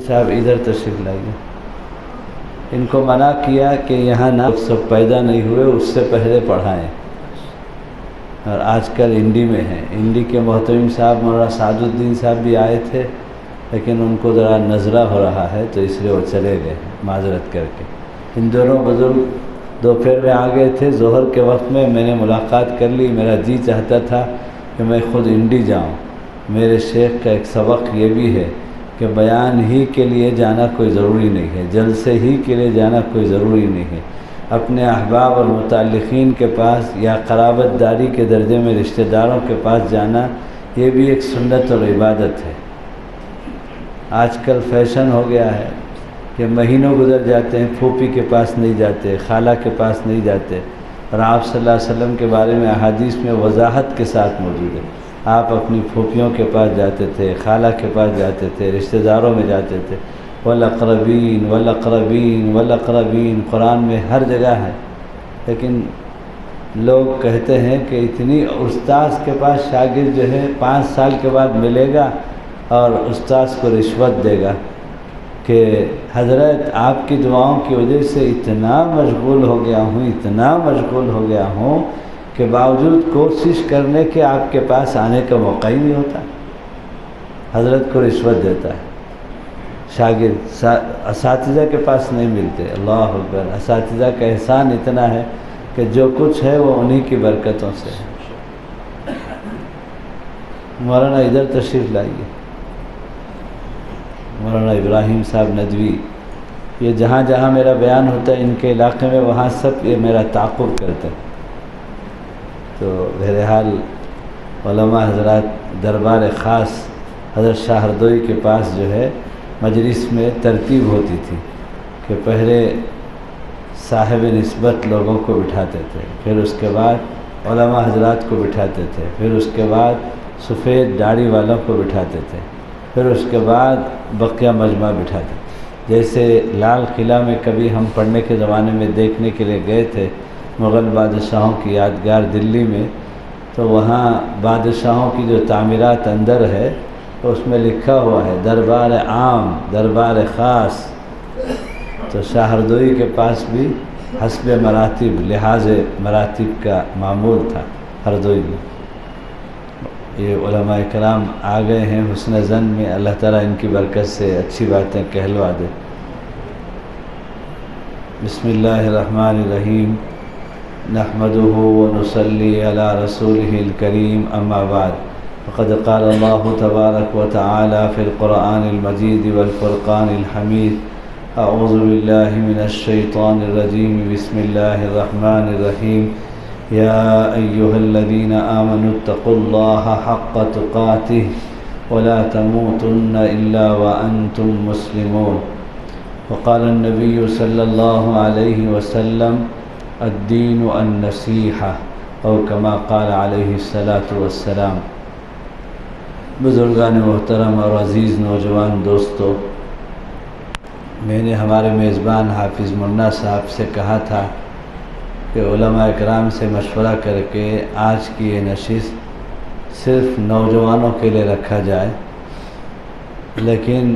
صاحب ادھر تشریف لائیے. ان کو منع کیا کہ یہاں نہ سب پیدا نہیں ہوئے اس سے پہلے پڑھائیں، اور آج کل انڈی میں ہیں. انڈی کے محترم صاحب مولانا سعد الدین صاحب بھی آئے تھے، لیکن ان کو ذرا نظرہ ہو رہا ہے تو اس لیے وہ چلے گئے معذرت کر کے. ان دونوں بزرگ دوپہر میں آ گئے تھے. ظہر کے وقت میں نے ملاقات کر لی. میرا جی چاہتا تھا کہ میں خود انڈی جاؤں. میرے شیخ کا ایک سبق یہ بھی ہے کہ بیان ہی کے لیے جانا کوئی ضروری نہیں ہے، جلسے ہی کے لیے جانا کوئی ضروری نہیں ہے. اپنے احباب اور متعلقین کے پاس یا قرابت داری کے درجے میں رشتہ داروں کے پاس جانا یہ بھی ایک سنت اور عبادت ہے. آج کل فیشن ہو گیا ہے کہ مہینوں گزر جاتے ہیں، پھوپھی کے پاس نہیں جاتے، خالہ کے پاس نہیں جاتے. اور آپ صلی اللہ علیہ وسلم کے بارے میں احادیث میں وضاحت کے ساتھ موجود ہے. آپ اپنی پھوپھیوں کے پاس جاتے تھے، خالہ کے پاس جاتے تھے، رشتہ داروں میں جاتے تھے. والاقربین والاقربین والاقربین قرآن میں ہر جگہ ہے. لیکن لوگ کہتے ہیں کہ اتنی استاذ کے پاس شاگرد جو ہے 5 سال کے بعد ملے گا اور استاذ کو رشوت دے گا کہ حضرت آپ کی دعاؤں کی وجہ سے اتنا مشغول ہو گیا ہوں، اتنا مشغول ہو گیا ہوں کہ باوجود کوشش کرنے کے آپ کے پاس آنے کا موقع ہی نہیں ہوتا. حضرت کو رشوت دیتا ہے. شاگرد اساتذہ کے پاس نہیں ملتے. اللہ اکبر. اساتذہ کا احسان اتنا ہے کہ جو کچھ ہے وہ انہی کی برکتوں سے ہے. مولانا ادھر تشریف لائیے. مولانا ابراہیم صاحب ندوی، یہ جہاں جہاں میرا بیان ہوتا ہے ان کے علاقے میں وہاں سب یہ میرا تعاقب کرتے ہیں. تو بہرحال علماء حضرات دربار خاص حضرت شاہ ہردوئی کے پاس جو ہے مجلس میں ترتیب ہوتی تھی کہ پہلے صاحب نسبت لوگوں کو بٹھاتے تھے، پھر اس کے بعد علماء حضرات کو بٹھاتے تھے، پھر اس کے بعد سفید داڑھی والوں کو بٹھاتے تھے، پھر اس کے بعد بقیہ مجمع بٹھاتے تھے. جیسے لال قلعہ میں کبھی ہم پڑھنے کے زمانے میں دیکھنے کے لیے گئے تھے، مغل بادشاہوں کی یادگار دلی میں، تو وہاں بادشاہوں کی جو تعمیرات اندر ہے تو اس میں لکھا ہوا ہے دربار عام، دربار خاص. تو شاہ ہردوئی کے پاس بھی حسب مراتب، لحاظ مراتب کا معمول تھا ہردوئی میں. یہ علماء کرام آ گئے ہیں حسن ظن میں، اللہ تعالیٰ ان کی برکت سے اچھی باتیں کہلوا دے. بسم اللہ الرحمن الرحیم. نحمده ونصلي على رسوله الكريم. اما بعد، فقد قال الله تبارك وتعالى في القرآن المجيد والفرقان الحميد: اعوذ بالله من الشيطان الرجيم. بسم الله الرحمن الرحيم. يا أيها الذين آمنوا اتقوا الله حق تقاته ولا تموتن إلا وأنتم مسلمون. وقال النبي صلى الله عليه وسلم: الدین النصیحہ، او کما قال علیہ الصلاۃ والسلام. بزرگان محترم اور عزیز نوجوان دوستو، میں نے ہمارے میزبان حافظ منا صاحب سے کہا تھا کہ علماء کرام سے مشورہ کر کے آج کی یہ نشست صرف نوجوانوں کے لیے رکھا جائے، لیکن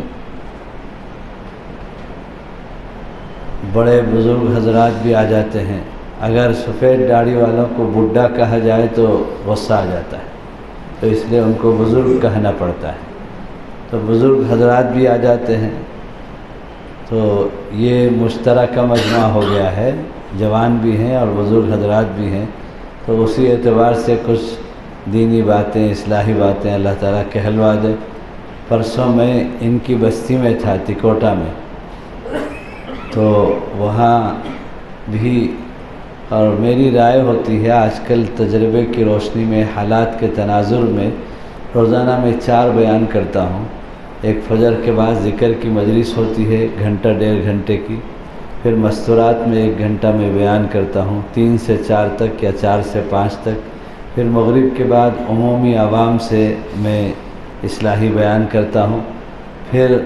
بڑے بزرگ حضرات بھی آ جاتے ہیں. اگر سفید داڑھی والوں کو بڈھا کہا جائے تو غصہ آ جاتا ہے، تو اس لیے ان کو بزرگ کہنا پڑتا ہے. تو بزرگ حضرات بھی آ جاتے ہیں، تو یہ مشترکہ مجمع ہو گیا ہے. جوان بھی ہیں اور بزرگ حضرات بھی ہیں، تو اسی اعتبار سے کچھ دینی باتیں، اصلاحی باتیں اللہ تعالیٰ کہلوا دے. پرسوں میں ان کی بستی میں تھا، تکوٹا میں، تو وہاں بھی، اور میری رائے ہوتی ہے آج کل تجربے کی روشنی میں، حالات کے تناظر میں، روزانہ میں 4 بیان کرتا ہوں. ایک فجر کے بعد ذکر کی مجلس ہوتی ہے 1 گھنٹہ 1.5 گھنٹے کی، پھر مستورات میں 1 گھنٹہ میں بیان کرتا ہوں 3 سے 4 تک یا 4 سے 5 تک. پھر مغرب کے بعد عمومی عوام سے میں اصلاحی بیان کرتا ہوں. پھر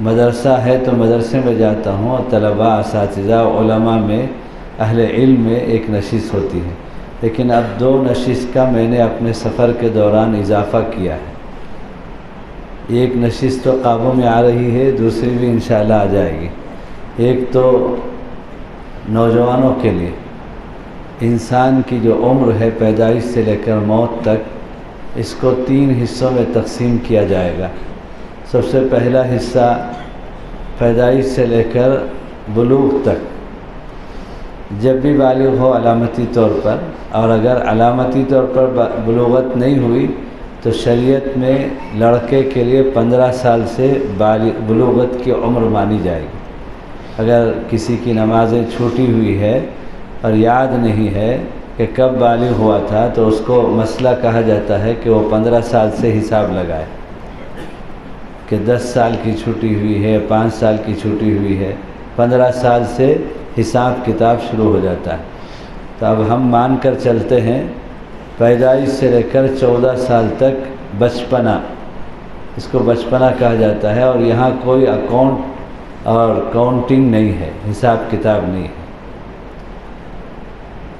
مدرسہ ہے تو مدرسے میں جاتا ہوں، اور طلباء، اساتذہ، علماء میں، اہل علم میں ایک نشست ہوتی ہے. لیکن اب 2 نشست کا میں نے اپنے سفر کے دوران اضافہ کیا ہے. ایک نشست تو قابو میں آ رہی ہے، دوسری بھی انشاءاللہ آ جائے گی۔ ایک تو نوجوانوں کے لیے انسان کی جو عمر ہے پیدائش سے لے کر موت تک، اس کو 3 حصوں میں تقسیم کیا جائے گا۔ سب سے پہلا حصہ پیدائش سے لے کر بلوغ تک، جب بھی بالغ ہو علامتی طور پر، اور اگر علامتی طور پر بلوغت نہیں ہوئی تو شریعت میں لڑکے کے لیے 15 سال سے بلوغت کی عمر مانی جائے گی۔ اگر کسی کی نمازیں چھوٹی ہوئی ہے اور یاد نہیں ہے کہ کب بالغ ہوا تھا تو اس کو مسئلہ کہا جاتا ہے کہ وہ 15 سال سے حساب لگائے کہ 10 سال کی چھٹی ہوئی ہے، 5 سال کی چھٹی ہوئی ہے، 15 سال سے حساب کتاب شروع ہو جاتا ہے۔ تو اب ہم مان کر چلتے ہیں پیدائش سے لے کر 14 سال تک بچپنا، اس کو بچپنا کہا جاتا ہے، اور یہاں کوئی اکاؤنٹ اور کاؤنٹنگ نہیں ہے، حساب کتاب نہیں ہے۔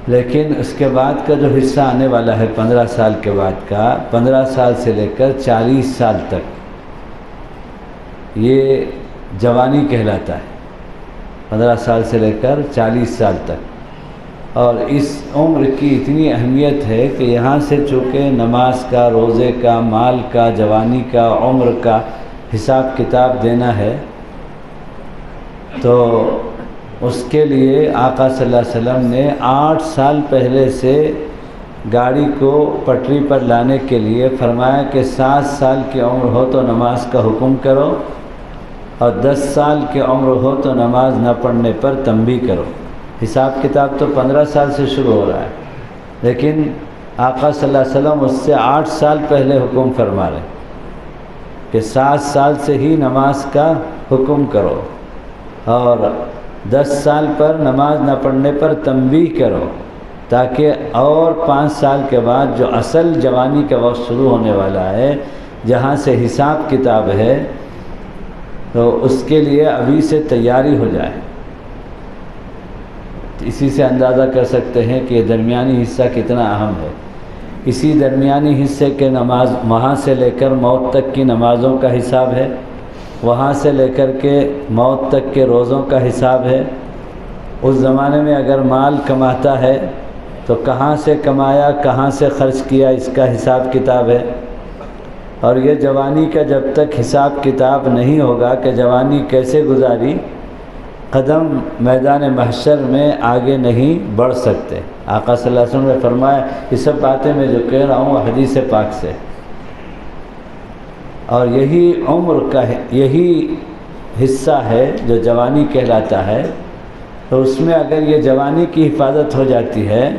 لیکن اس کے بعد کا جو حصہ آنے والا ہے 15 سال کے بعد کا، 15 سال سے لے کر 40 سال تک، یہ جوانی کہلاتا ہے۔ 15 سال سے لے کر 40 سال تک، اور اس عمر کی اتنی اہمیت ہے کہ یہاں سے چونکہ نماز کا، روزے کا، مال کا، جوانی کا، عمر کا حساب کتاب دینا ہے، تو اس کے لیے آقا صلی اللہ علیہ وسلم نے 8 سال پہلے سے گاڑی کو پٹری پر لانے کے لیے فرمایا کہ 7 سال کی عمر ہو تو نماز کا حکم کرو، اور 10 سال کی عمر ہو تو نماز نہ پڑھنے پر تنبیہ کرو۔ حساب کتاب تو 15 سال سے شروع ہو رہا ہے، لیکن آقا صلی اللہ علیہ وسلم اس سے 8 سال پہلے حکم فرما رہے کہ 7 سال سے ہی نماز کا حکم کرو، اور 10 سال پر نماز نہ پڑھنے پر تنبیہ کرو، تاکہ اور 5 سال کے بعد جو اصل جوانی کا وقت شروع ہونے والا ہے، جہاں سے حساب کتاب ہے، تو اس کے لیے ابھی سے تیاری ہو جائے۔ اسی سے اندازہ کر سکتے ہیں کہ یہ درمیانی حصہ کتنا اہم ہے۔ اسی درمیانی حصے کے نماز، وہاں سے لے کر موت تک کی نمازوں کا حساب ہے، وہاں سے لے کر کے موت تک کے روزوں کا حساب ہے۔ اس زمانے میں اگر مال کماتا ہے تو کہاں سے کمایا، کہاں سے خرچ کیا، اس کا حساب کتاب ہے۔ اور یہ جوانی کا جب تک حساب کتاب نہیں ہوگا کہ جوانی کیسے گزاری، قدم میدان محشر میں آگے نہیں بڑھ سکتے۔ آقا صلی اللہ علیہ وسلم نے فرمایا، یہ سب باتیں میں جو کہہ رہا ہوں حدیث پاک سے، اور یہی عمر کا یہی حصہ ہے جو جوانی کہلاتا ہے۔ تو اس میں اگر یہ جوانی کی حفاظت ہو جاتی ہے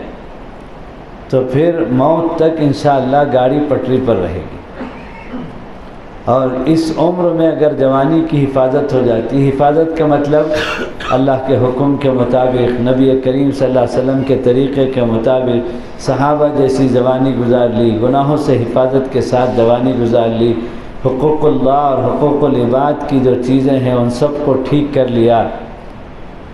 تو پھر موت تک انشاءاللہ گاڑی پٹری پر رہے گی۔ اور اس عمر میں اگر جوانی کی حفاظت ہو جاتی، حفاظت کا مطلب اللہ کے حکم کے مطابق، نبی کریم صلی اللہ علیہ وسلم کے طریقے کے مطابق صحابہ جیسی جوانی گزار لی، گناہوں سے حفاظت کے ساتھ جوانی گزار لی، حقوق اللہ اور حقوق العباد کی جو چیزیں ہیں ان سب کو ٹھیک کر لیا،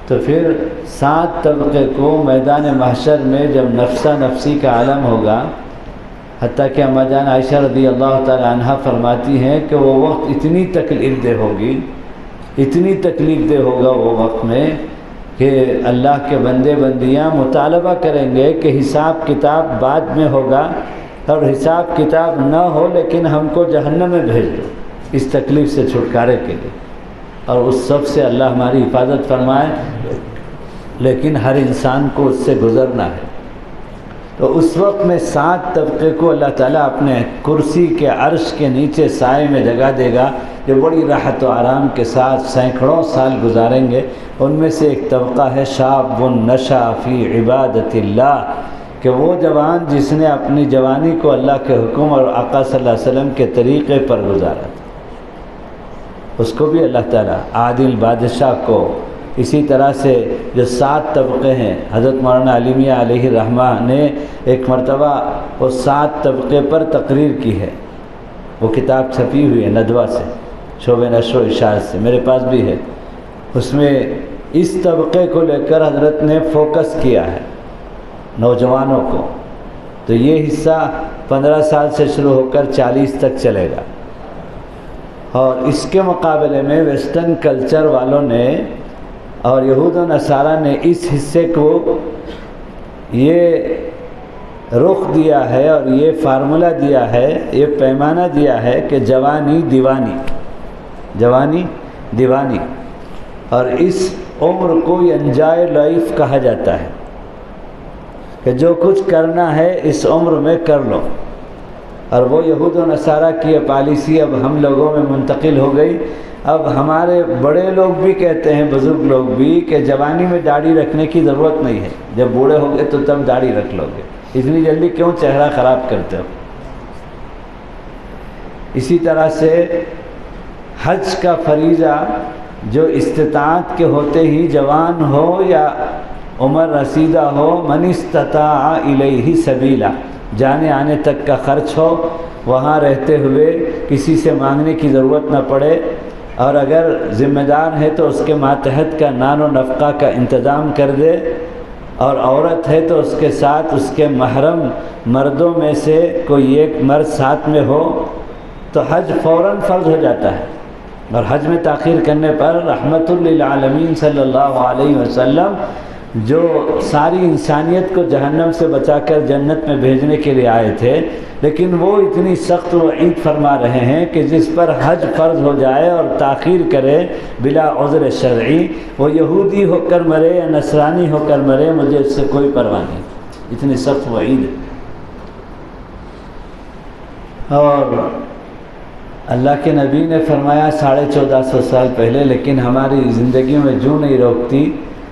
تو پھر 7 طبقے کو میدان محشر میں جب نفسا نفسی کا عالم ہوگا، حتیٰ کہ اماں جان عائشہ رضی اللہ تعالی عنہ فرماتی ہیں کہ وہ وقت اتنی تکلیف دہ ہوگی، اتنی تکلیف دہ ہوگا وہ وقت میں کہ اللہ کے بندے بندیاں مطالبہ کریں گے کہ حساب کتاب بعد میں ہوگا، اور حساب کتاب نہ ہو لیکن ہم کو جہنم میں بھیج دو اس تکلیف سے چھٹکارے کے لیے، اور اس سب سے اللہ ہماری حفاظت فرمائے۔ لیکن ہر انسان کو اس سے گزرنا ہے۔ تو اس وقت میں 7 طبقے کو اللہ تعالیٰ اپنے کرسی کے عرش کے نیچے سائے میں جگہ دے گا، جو بڑی راحت و آرام کے ساتھ سینکڑوں سال گزاریں گے۔ ان میں سے ایک طبقہ ہے شاب نشا فی عبادت اللہ، کہ وہ جوان جس نے اپنی جوانی کو اللہ کے حکم اور آقا صلی اللہ علیہ وسلم کے طریقے پر گزارا تھا، اس کو بھی اللہ تعالیٰ عادل بادشاہ کو، اسی طرح سے جو 7 طبقے ہیں، حضرت مولانا علی میاں علیہ الرحمہ نے ایک مرتبہ وہ 7 طبقے پر تقریر کی ہے، وہ کتاب چھپی ہوئی ہے ندوہ سے، شعبہ نشر و اشاعت سے، میرے پاس بھی ہے۔ اس میں اس طبقے کو لے کر حضرت نے فوکس کیا ہے نوجوانوں کو۔ تو یہ حصہ 15 سال سے شروع ہو کر 40 تک چلے گا، اور اس کے مقابلے میں ویسٹرن کلچر والوں نے اور یہود و نصارہ نے اس حصے کو یہ رخ دیا ہے اور یہ فارمولہ دیا ہے، یہ پیمانہ دیا ہے کہ جوانی دیوانی، اور اس عمر کو انجوائے لائف کہا جاتا ہے کہ جو کچھ کرنا ہے اس عمر میں کر لو۔ اور وہ یہود و نصارہ کی یہ پالیسی اب ہم لوگوں میں منتقل ہو گئی۔ اب ہمارے بڑے لوگ بھی کہتے ہیں، بزرگ لوگ بھی، کہ جوانی میں داڑھی رکھنے کی ضرورت نہیں ہے، جب بوڑھے ہو گئے تو تب داڑھی رکھ لو گے، اتنی جلدی کیوں چہرہ خراب کرتے ہو۔ اسی طرح سے حج کا فریضہ جو استطاعت کے ہوتے ہی جوان ہو یا عمر رسیدہ ہو، من استطاع الیہ سبیلا، جانے آنے تک کا خرچ ہو، وہاں رہتے ہوئے کسی سے مانگنے کی ضرورت نہ پڑے، اور اگر ذمہ دار ہے تو اس کے ماتحت کا نان و نفقہ کا انتظام کر دے، اور عورت ہے تو اس کے ساتھ اس کے محرم مردوں میں سے کوئی ایک مرد ساتھ میں ہو، تو حج فوراً فرض ہو جاتا ہے۔ اور حج میں تاخیر کرنے پر رحمت للعالمین صلی اللہ علیہ وسلم جو ساری انسانیت کو جہنم سے بچا کر جنت میں بھیجنے کے لیے آئے تھے، لیکن وہ اتنی سخت وعید فرما رہے ہیں کہ جس پر حج فرض ہو جائے اور تاخیر کرے بلا عذر شرعی، وہ یہودی ہو کر مرے یا نصرانی ہو کر مرے، مجھے اس سے کوئی پرواہ نہیں، اتنی سخت وعید ہے۔ اور اللہ کے نبی نے فرمایا 1450 سال پہلے، لیکن ہماری زندگیوں میں جو نہیں روکتی،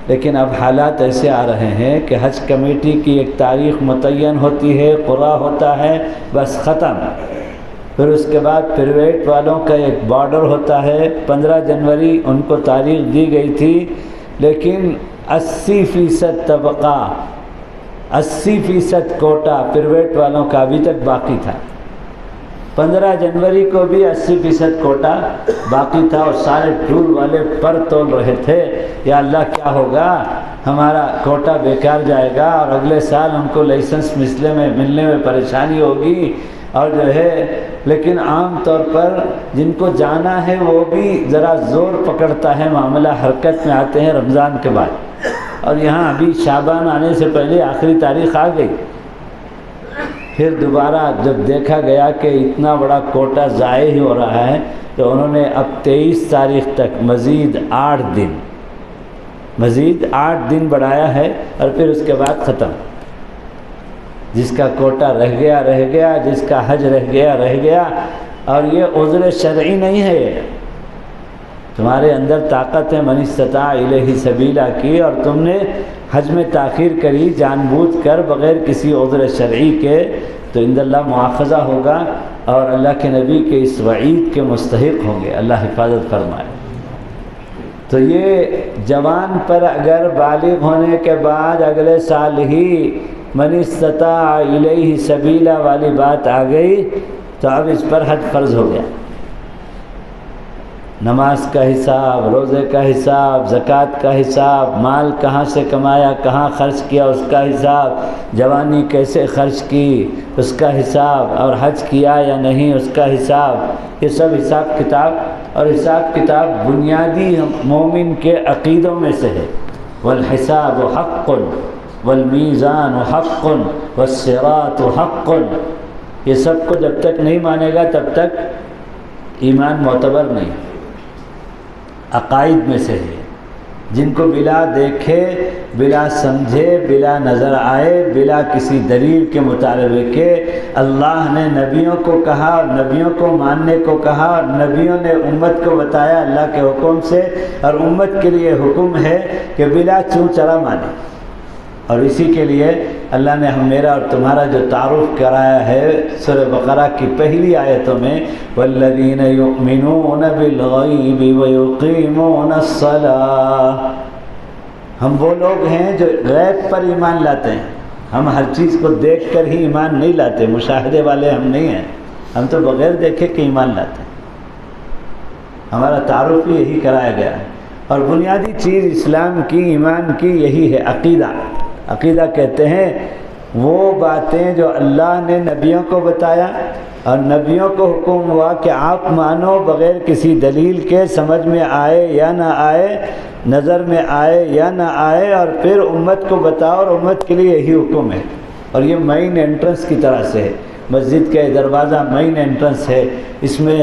لیکن اب حالات ایسے آ رہے ہیں کہ حج کمیٹی کی ایک تاریخ متعین ہوتی ہے، قرعہ ہوتا ہے، بس ختم۔ پھر اس کے بعد پرائیویٹ والوں کا ایک بارڈر ہوتا ہے، 15 جنوری ان کو تاریخ دی گئی تھی، لیکن 80% طبقہ، 80% کوٹا پرائیویٹ والوں کا ابھی تک باقی تھا۔ 15 جنوری کو بھی 80% کوٹا باقی تھا، اور سارے ٹور والے پر تول رہے تھے، یا اللہ کیا ہوگا، ہمارا کوٹا بیکار جائے گا اور اگلے سال ہم کو لائسنس ملنے میں پریشانی ہوگی، اور جو ہے، لیکن عام طور پر جن کو جانا ہے وہ بھی ذرا زور پکڑتا ہے، معاملہ حرکت میں آتے ہیں رمضان کے بعد، اور یہاں ابھی شعبان آنے سے پہلے آخری تاریخ آ گئی۔ پھر دوبارہ جب دیکھا گیا کہ اتنا بڑا کوٹا ضائع ہی ہو رہا ہے، تو انہوں نے اب 23 تاریخ تک مزید 8 دن بڑھایا ہے، اور پھر اس کے بعد ختم۔ جس کا کوٹا رہ گیا، جس کا حج رہ گیا، اور یہ عذر شرعی نہیں ہے، تمہارے اندر طاقت ہے من استطاع الیہ سبیلا کی، اور تم نے حج میں تاخیر کری جان بوجھ کر بغیر کسی عذر شرعی کے، تو عند اللہ مؤاخذہ ہوگا، اور اللہ کے نبی کے اس وعید کے مستحق ہوں گے، اللہ حفاظت فرمائے۔ تو یہ جوان پر اگر بالغ ہونے کے بعد اگلے سال ہی من استطاع الیہ سبیلا والی بات آ گئی، تو اب اس پر حج فرض ہو گیا۔ نماز کا حساب، روزے کا حساب، زکوٰۃ کا حساب، مال کہاں سے کمایا، کہاں خرچ کیا اس کا حساب، جوانی کیسے خرچ کی اس کا حساب، اور حج کیا یا نہیں اس کا حساب، یہ سب حساب کتاب، اور حساب کتاب بنیادی مومن کے عقیدوں میں سے ہے۔ والحساب حق والمیزان حق والصراط حق، یہ سب کو جب تک نہیں مانے گا تب تک ایمان معتبر نہیں۔ عقائد میں سے ہے، جن کو بلا دیکھے، بلا سمجھے، بلا نظر آئے، بلا کسی دلیل کے مطالبے کے اللہ نے نبیوں کو کہا، اور نبیوں کو ماننے کو کہا، اور نبیوں نے امت کو بتایا اللہ کے حکم سے، اور امت کے لیے حکم ہے کہ بلا چوں چرا مانے۔ اور اسی کے لیے اللہ نے میرا اور تمہارا جو تعارف کرایا ہے سورہ بقرہ کی پہلی آیتوں میں، والذین یؤمنون بالغیب ویقیمون الصلاۃ، ہم وہ لوگ ہیں جو غیب پر ایمان لاتے ہیں، ہم ہر چیز کو دیکھ کر ہی ایمان نہیں لاتے، مشاہدے والے ہم نہیں ہیں، ہم تو بغیر دیکھے کہ ایمان لاتے ہیں، ہمارا تعارف بھی یہی کرایا گیا ہے۔ اور بنیادی چیز اسلام کی، ایمان کی یہی ہے، عقیدہ۔ عقیدہ کہتے ہیں وہ باتیں جو اللہ نے نبیوں کو بتایا، اور نبیوں کو حکم ہوا کہ آپ مانو بغیر کسی دلیل کے، سمجھ میں آئے یا نہ آئے، نظر میں آئے یا نہ آئے، اور پھر امت کو بتاؤ، اور امت کے لیے یہی حکم ہے۔ اور یہ مین انٹرنس کی طرح سے ہے، مسجد کا دروازہ مین انٹرنس ہے، اس میں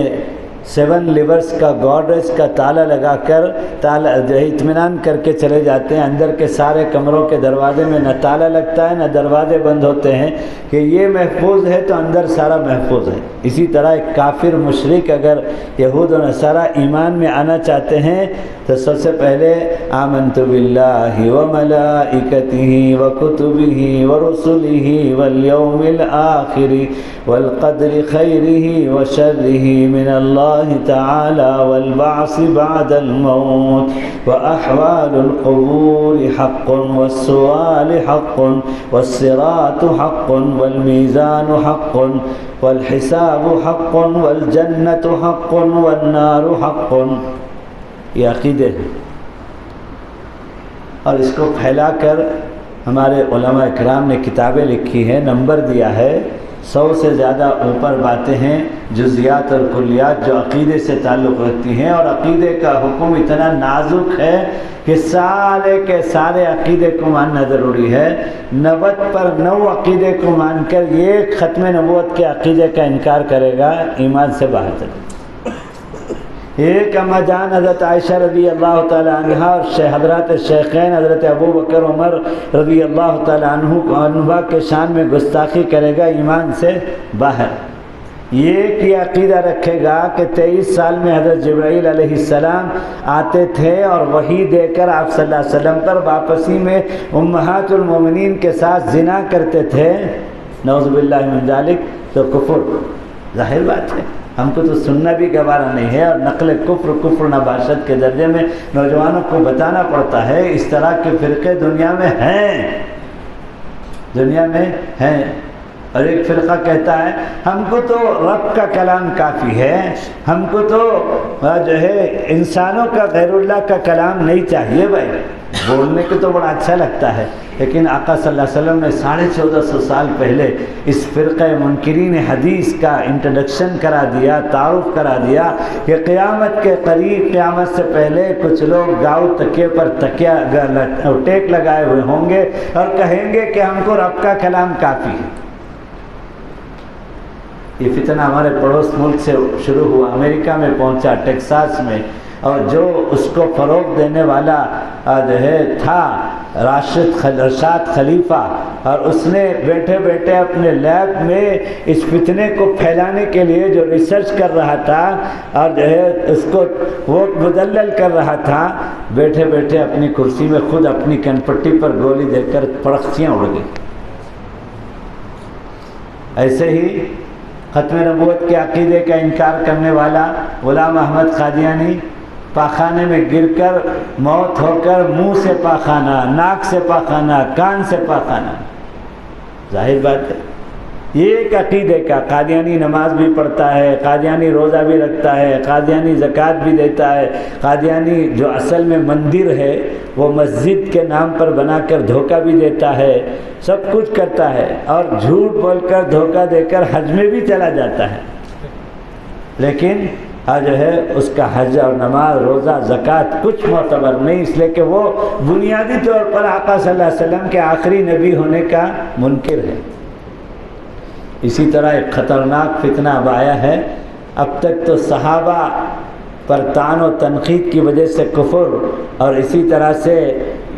7 لیورز کا گارڈریج کا تالا لگا کر اطمینان کر کے چلے جاتے ہیں۔ اندر کے سارے کمروں کے دروازے میں نہ تالا لگتا ہے نہ دروازے بند ہوتے ہیں کہ یہ محفوظ ہے تو اندر سارا محفوظ ہے۔ اسی طرح ایک کافر مشرک اگر یہود و نصارہ ایمان میں آنا چاہتے ہیں تو سب سے پہلے آمنت باللہ وملائکتہ وکتبہ ورسلہ والیوم الآخر والقدر خیرہ وشرہ من اللہ تعالی والبعث بعد الموت واحوال القبور حق والسؤال حق والصراط حق والمیزان حق والحساب حق والجنت حق والنار حق۔ یہ عقیدے ہیں، اور اس کو پھیلا کر ہمارے علماء اکرام نے کتابیں لکھی ہیں، نمبر دیا ہے 100 سے زیادہ اوپر باتیں ہیں، جزیات اور کلیات جو عقیدے سے تعلق رکھتی ہیں۔ اور عقیدے کا حکم اتنا نازک ہے کہ سارے کے سارے عقیدے کو ماننا ضروری ہے۔ 90 پر 9 عقیدے کو مان کر یہ ختم نبوت کے عقیدے کا انکار کرے گا، ایمان سے باہر چلے گا۔ ایک اما جان حضرت عائشہ رضی اللہ تعالی عنہ اور حضرات شیخین حضرت ابو بکر عمر رضی اللہ تعالی عنہ کے شان میں گستاخی کرے گا، ایمان سے باہر۔ یہ عقیدہ رکھے گا کہ 23 سال میں حضرت جبرائیل علیہ السلام آتے تھے اور وحی دے کر آپ صلی اللہ علیہ وسلم پر واپسی میں امہات المومنین کے ساتھ زنا کرتے تھے، نعوذ باللہ من ذالک، تو کفر ظاہر بات ہے۔ ہم کو تو سننا بھی گوارا نہیں ہے، اور نقل کفر نباشت کے درجے میں نوجوانوں کو بتانا پڑتا ہے۔ اس طرح کے فرقے دنیا میں ہیں، اور ایک فرقہ کہتا ہے ہم کو تو رب کا کلام کافی ہے، ہم کو تو جو ہے انسانوں کا، غیر اللہ کا کلام نہیں چاہیے۔ بھائی بولنے کو تو بڑا اچھا لگتا ہے، لیکن آقا صلی اللہ علیہ وسلم نے 1450 سال پہلے اس فرقہ منکرین حدیث کا انٹروڈکشن کرا دیا، تعارف کرا دیا کہ قیامت کے قریب، قیامت سے پہلے کچھ لوگ گاؤ تکیے پر تکیہ ٹیک لگائے ہوئے ہوں گے اور کہیں گے کہ ہم کو رب کا کلام کافی ہے۔ یہ فتنہ ہمارے پڑوس ملک سے شروع ہوا، امریکہ میں پہنچا، ٹیکساس میں، اور جو اس کو فروغ دینے والا جو ہے تھا راشد خلیفہ، اور اس نے بیٹھے بیٹھے اپنے لیب میں اس فتنے کو پھیلانے کے لیے جو ریسرچ کر رہا تھا اور جو ہے اس کو وہ مدلل کر رہا تھا، بیٹھے بیٹھے اپنی کرسی میں خود اپنی کنپٹی پر گولی دے کر پڑخچیاں اڑ گئی۔ ایسے ہی ختم نبوت کے عقیدے کا انکار کرنے والا غلام احمد قادیانی پاخانے میں گر کر موت ہو کر منہ سے پاخانہ، ناک سے پاخانہ، کان سے پاخانہ، ظاہر بات ہے۔ یہ ایک عقیدے کا، قادیانی نماز بھی پڑھتا ہے، قادیانی روزہ بھی رکھتا ہے، قادیانی زکوٰۃ بھی دیتا ہے، قادیانی جو اصل میں مندر ہے وہ مسجد کے نام پر بنا کر دھوکہ بھی دیتا ہے، سب کچھ کرتا ہے، اور جھوٹ بول کر دھوکہ دے کر حج میں بھی چلا جاتا ہے، لیکن جو ہے اس کا حج اور نماز روزہ زکوٰۃ کچھ معتبر نہیں، اس لیے کہ وہ بنیادی طور پر آقا صلی اللہ علیہ وسلم کے آخری نبی ہونے کا منکر ہے۔ اسی طرح ایک خطرناک فتنہ اب آیا ہے، اب تک تو صحابہ پر طعن و تنقید کی وجہ سے کفر، اور اسی طرح سے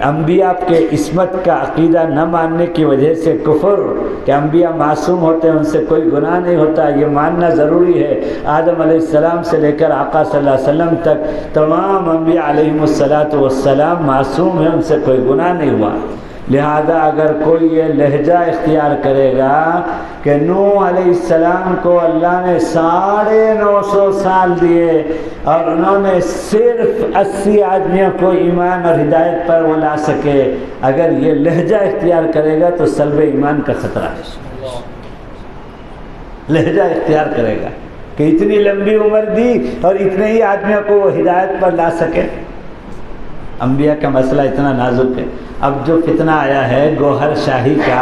انبیاء کے عصمت کا عقیدہ نہ ماننے کی وجہ سے کفر، کہ انبیاء معصوم ہوتے ہیں، ان سے کوئی گناہ نہیں ہوتا، یہ ماننا ضروری ہے۔ آدم علیہ السلام سے لے کر آقا صلی اللہ علیہ وسلم تک تمام انبیاء علیہم السلام معصوم ہیں، ان سے کوئی گناہ نہیں ہوا۔ لہذا اگر کوئی یہ لہجہ اختیار کرے گا کہ نوح علیہ السلام کو اللہ نے 950 سال دیے اور انہوں نے صرف 80 آدمیوں کو ایمان اور ہدایت پر وہ لا سکے، اگر یہ لہجہ اختیار کرے گا تو سلب ایمان کا خطرہ ہے۔ لہجہ اختیار کرے گا کہ اتنی لمبی عمر دی اور اتنے ہی آدمیوں کو وہ ہدایت پر لا سکے۔ انبیاء کا مسئلہ اتنا نازک ہے۔ اب جو فتنہ آیا ہے گوہر شاہی کا،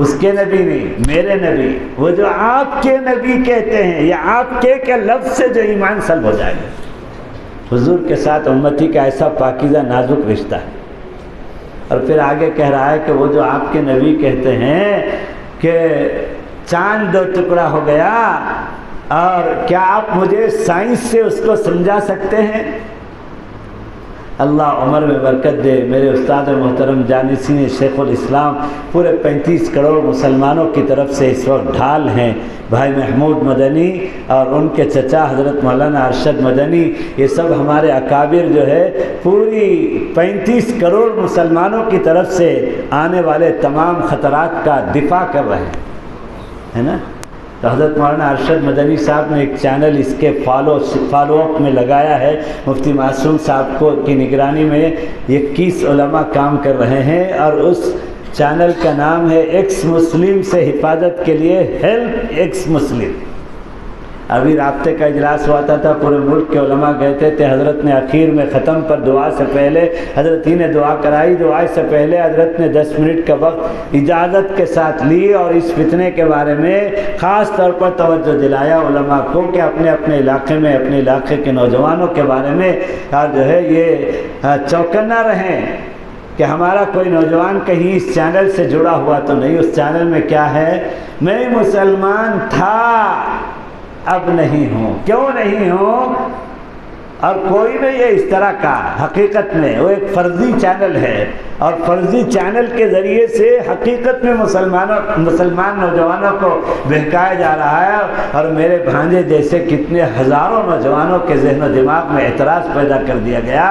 اس کے نبی نہیں، میرے نبی، وہ جو آپ کے نبی کہتے ہیں، یا آپ کے لفظ سے جو ایمان سلب ہو جائے گا۔ حضور کے ساتھ امتی کا ایسا پاکیزہ نازک رشتہ ہے۔ اور پھر آگے کہہ رہا ہے کہ وہ جو آپ کے نبی کہتے ہیں کہ چاند دو ٹکڑا ہو گیا، اور کیا آپ مجھے سائنس سے اس کو سمجھا سکتے ہیں؟ اللہ عمر میں برکت دے۔ میرے استاد محترم جانشین شیخ الاسلام پورے 35 کروڑ مسلمانوں کی طرف سے اس وقت ڈھال ہیں، بھائی محمود مدنی اور ان کے چچا حضرت مولانا ارشد مدنی، یہ سب ہمارے اکابر جو ہے پوری 35 کروڑ مسلمانوں کی طرف سے آنے والے تمام خطرات کا دفاع کر رہے ہیں، ہے نا؟ تو حضرت مولانا ارشد مدنی صاحب نے ایک چینل اس کے فالو اپ میں لگایا ہے، مفتی معصوم صاحب کی نگرانی میں 21 علماء کام کر رہے ہیں، اور اس چینل کا نام ہے ایکس مسلم سے حفاظت کے لیے ہیلپ ایکس مسلم۔ ابھی رابطے کا اجلاس ہوا تھا، پورے ملک کے علماء گئے تھے، حضرت نے اخیر میں ختم پر دعا سے پہلے حضرت ہی نے دعا کرائی، دعا سے پہلے حضرت نے 10 منٹ کا وقت اجازت کے ساتھ لی، اور اس فتنے کے بارے میں خاص طور پر توجہ دلایا علماء کو کہ اپنے اپنے علاقے میں، اپنے علاقے کے نوجوانوں کے بارے میں جو ہے یہ چوکنا رہیں کہ ہمارا کوئی نوجوان کہیں اس چینل سے جڑا ہوا تو نہیں۔ اس چینل میں کیا ہے؟ میں مسلمان تھا، اب نہیں ہوں۔ کیوں نہیں ہوں؟ اور کوئی نہیں ہے اس طرح کا، حقیقت میں وہ ایک فرضی چینل ہے، اور فرضی چینل کے ذریعے سے حقیقت میں مسلمان نوجوانوں کو بہکایا جا رہا ہے، اور میرے بھانجے جیسے کتنے ہزاروں نوجوانوں کے ذہن و دماغ میں اعتراض پیدا کر دیا گیا،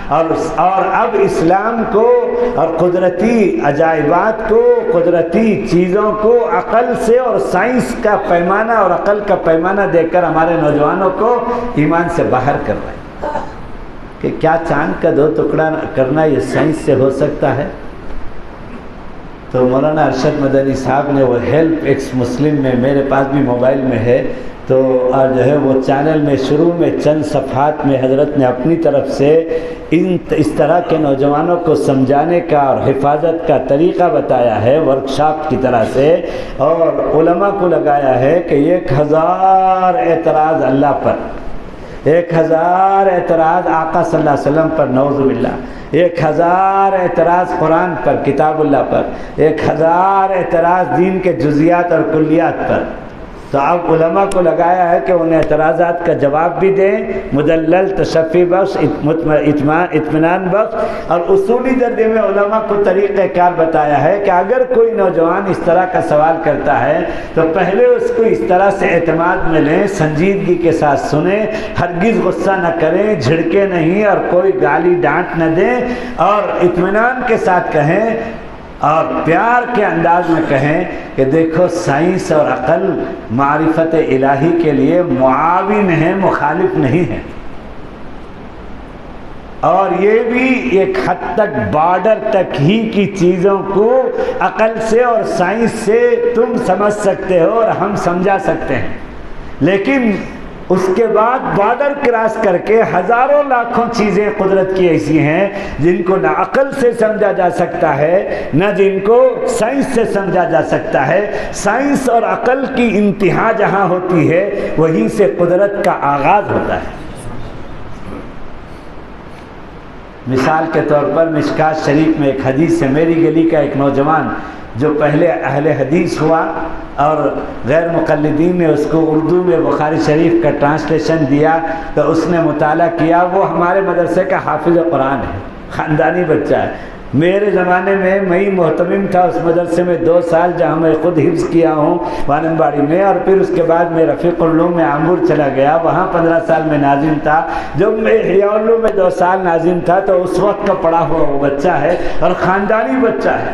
اور اب اسلام کو اور قدرتی عجائبات کو، قدرتی چیزوں کو عقل سے اور سائنس کا پیمانہ اور عقل کا پیمانہ دے کر ہمارے نوجوانوں کو ایمان سے باہر کر رہے ہیں کہ کیا چاند کا 2 ٹکڑا کرنا یہ سائنس سے ہو سکتا ہے؟ تو مولانا ارشد مدنی صاحب نے وہ ہیلپ ایکس مسلم میں، میرے پاس بھی موبائل میں ہے، تو جو ہے وہ چینل میں شروع میں چند صفحات میں حضرت نے اپنی طرف سے اس طرح کے نوجوانوں کو سمجھانے کا اور حفاظت کا طریقہ بتایا ہے ورکشاپ کی طرح سے، اور علماء کو لگایا ہے کہ 1000 اعتراض اللہ پر، 1000 اعتراض آقا صلی اللہ علیہ وسلم پر، نعوذ باللہ، 1000 اعتراض قرآن پر، کتاب اللہ پر، 1000 اعتراض دین کے جزیات اور کلیات پر۔ تو اب علماء کو لگایا ہے کہ ان اعتراضات کا جواب بھی دیں، مدلل، تشفی بخش، اطمینان بخش، اور اصولی درجے میں علماء کو طریقہ کار بتایا ہے کہ اگر کوئی نوجوان اس طرح کا سوال کرتا ہے تو پہلے اس کو اس طرح سے اعتماد میں لیں، سنجیدگی کے ساتھ سنیں، ہرگز غصہ نہ کریں، جھڑکے نہیں، اور کوئی گالی ڈانٹ نہ دیں، اور اطمینان کے ساتھ کہیں اور پیار کے انداز میں کہیں کہ دیکھو سائنس اور عقل معرفت الہی کے لیے معاون ہے، مخالف نہیں ہے، اور یہ بھی ایک حد تک بارڈر تک ہی کی چیزوں کو عقل سے اور سائنس سے تم سمجھ سکتے ہو اور ہم سمجھا سکتے ہیں، لیکن اس کے بعد بارڈر کراس کر کے ہزاروں لاکھوں چیزیں قدرت کی ایسی ہیں جن کو نہ عقل سے سمجھا جا سکتا ہے، نہ جن کو سائنس سے سمجھا جا سکتا ہے۔ سائنس اور عقل کی انتہا جہاں ہوتی ہے وہیں سے قدرت کا آغاز ہوتا ہے۔ مثال کے طور پر مشکات شریف میں ایک حدیث ہے، میری گلی کا ایک نوجوان جو پہلے اہل حدیث ہوا اور غیر مقلدین نے اس کو اردو میں بخاری شریف کا ٹرانسلیشن دیا تو اس نے مطالعہ کیا، وہ ہمارے مدرسے کا حافظ قرآن ہے، خاندانی بچہ ہے۔ میرے زمانے میں ہی محتمم تھا اس مدرسے میں 2 سال، جہاں میں خود حفظ کیا ہوں وانم باڑی میں، اور پھر اس کے بعد میں رفیق العلوم میں آمبور چلا گیا، وہاں 15 سال میں ناظم تھا۔ جب میں احیاء العلوم میں 2 سال ناظم تھا تو اس وقت کا پڑھا ہوا وہ بچہ ہے اور خاندانی بچہ ہے،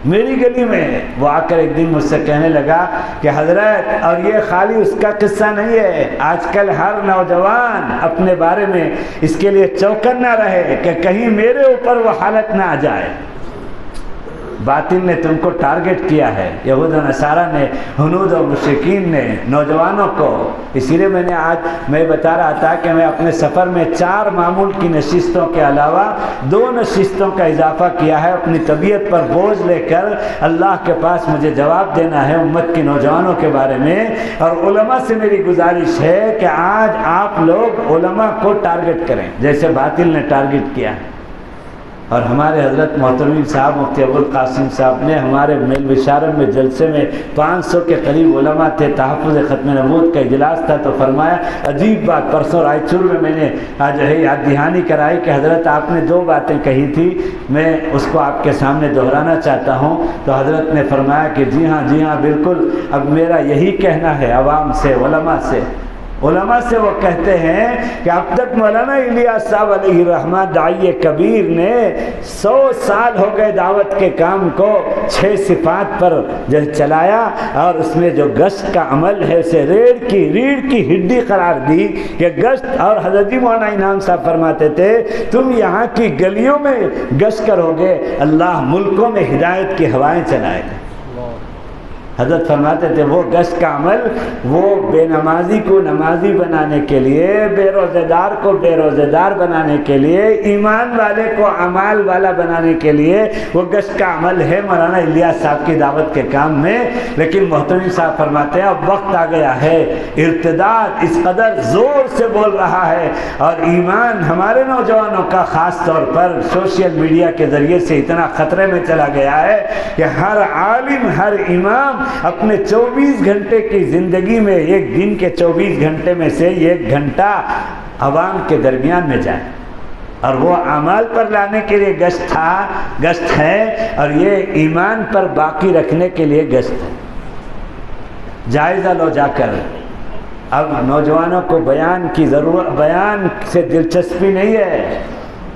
میری گلی میں۔ وہ آ کر ایک دن مجھ سے کہنے لگا کہ حضرت، اور یہ خالی اس کا قصہ نہیں ہے، آج کل ہر نوجوان اپنے بارے میں اس کے لیے چوکنا رہے کہ کہیں میرے اوپر وہ حالت نہ آ جائے۔ باطل نے تم کو ٹارگٹ کیا ہے، یہود و نصارہ نے، ہنود و مشرکین نے نوجوانوں کو۔ اسی لیے میں بتا رہا تھا کہ میں اپنے سفر میں 4 معمول کی نشستوں کے علاوہ 2 نشستوں کا اضافہ کیا ہے، اپنی طبیعت پر بوجھ لے کر اللہ کے پاس مجھے جواب دینا ہے امت کے نوجوانوں کے بارے میں۔ اور علماء سے میری گزارش ہے کہ آج آپ لوگ علماء کو ٹارگٹ کریں جیسے باطل نے ٹارگٹ کیا۔ اور ہمارے حضرت محترم صاحب مفتی ابوالقاسم صاحب نے ہمارے میل بشارت میں جلسے میں 500 کے قریب علماء تھے، تحفظ ختم نبوت کا اجلاس تھا، تو فرمایا عجیب بات، پرسوں رائچور میں میں نے آج یاد دہانی کرائی کہ حضرت آپ نے 2 باتیں کہی تھی، میں اس کو آپ کے سامنے دہرانا چاہتا ہوں۔ تو حضرت نے فرمایا کہ جی ہاں بالکل، اب میرا یہی کہنا ہے عوام سے، علماء سے وہ کہتے ہیں کہ اب تک مولانا الیاس صاحب علیہ الرحمہ داعی کبیر نے 100 سال ہو گئے دعوت کے کام کو 6 صفات پر جو چلایا، اور اس میں جو گشت کا عمل ہے اسے ریڑھ کی ہڈی قرار دی کہ گشت۔ اور حضرت مولانا انعام صاحب فرماتے تھے تم یہاں کی گلیوں میں گشت کرو گے، اللہ ملکوں میں ہدایت کی ہوائیں چلائے گا۔ حضرت فرماتے تھے وہ گشت کا عمل، وہ بے نمازی کو نمازی بنانے کے لیے، بے روزے دار کو بے روزے دار بنانے کے لیے، ایمان والے کو اعمال والا بنانے کے لیے وہ گشت کا عمل ہے مولانا الیاس صاحب کی دعوت کے کام میں۔ لیکن محترم صاحب فرماتے ہیں اب وقت آ گیا ہے، ارتداد اس قدر زور سے بول رہا ہے، اور ایمان ہمارے نوجوانوں کا خاص طور پر سوشل میڈیا کے ذریعے سے اتنا خطرے میں چلا گیا ہے کہ ہر عالم، ہر امام اپنے 24 گھنٹے کی زندگی میں ایک دن کے 24 گھنٹے میں سے 1 گھنٹہ عوام کے درمیان میں جائے، اور وہ اعمال پر لانے کے لیے گشت ہے، اور یہ ایمان پر باقی رکھنے کے لیے گشت ہے۔ جائزہ لو جا کر۔ اب نوجوانوں کو بیان کی ضرورت، بیان سے دلچسپی نہیں ہے۔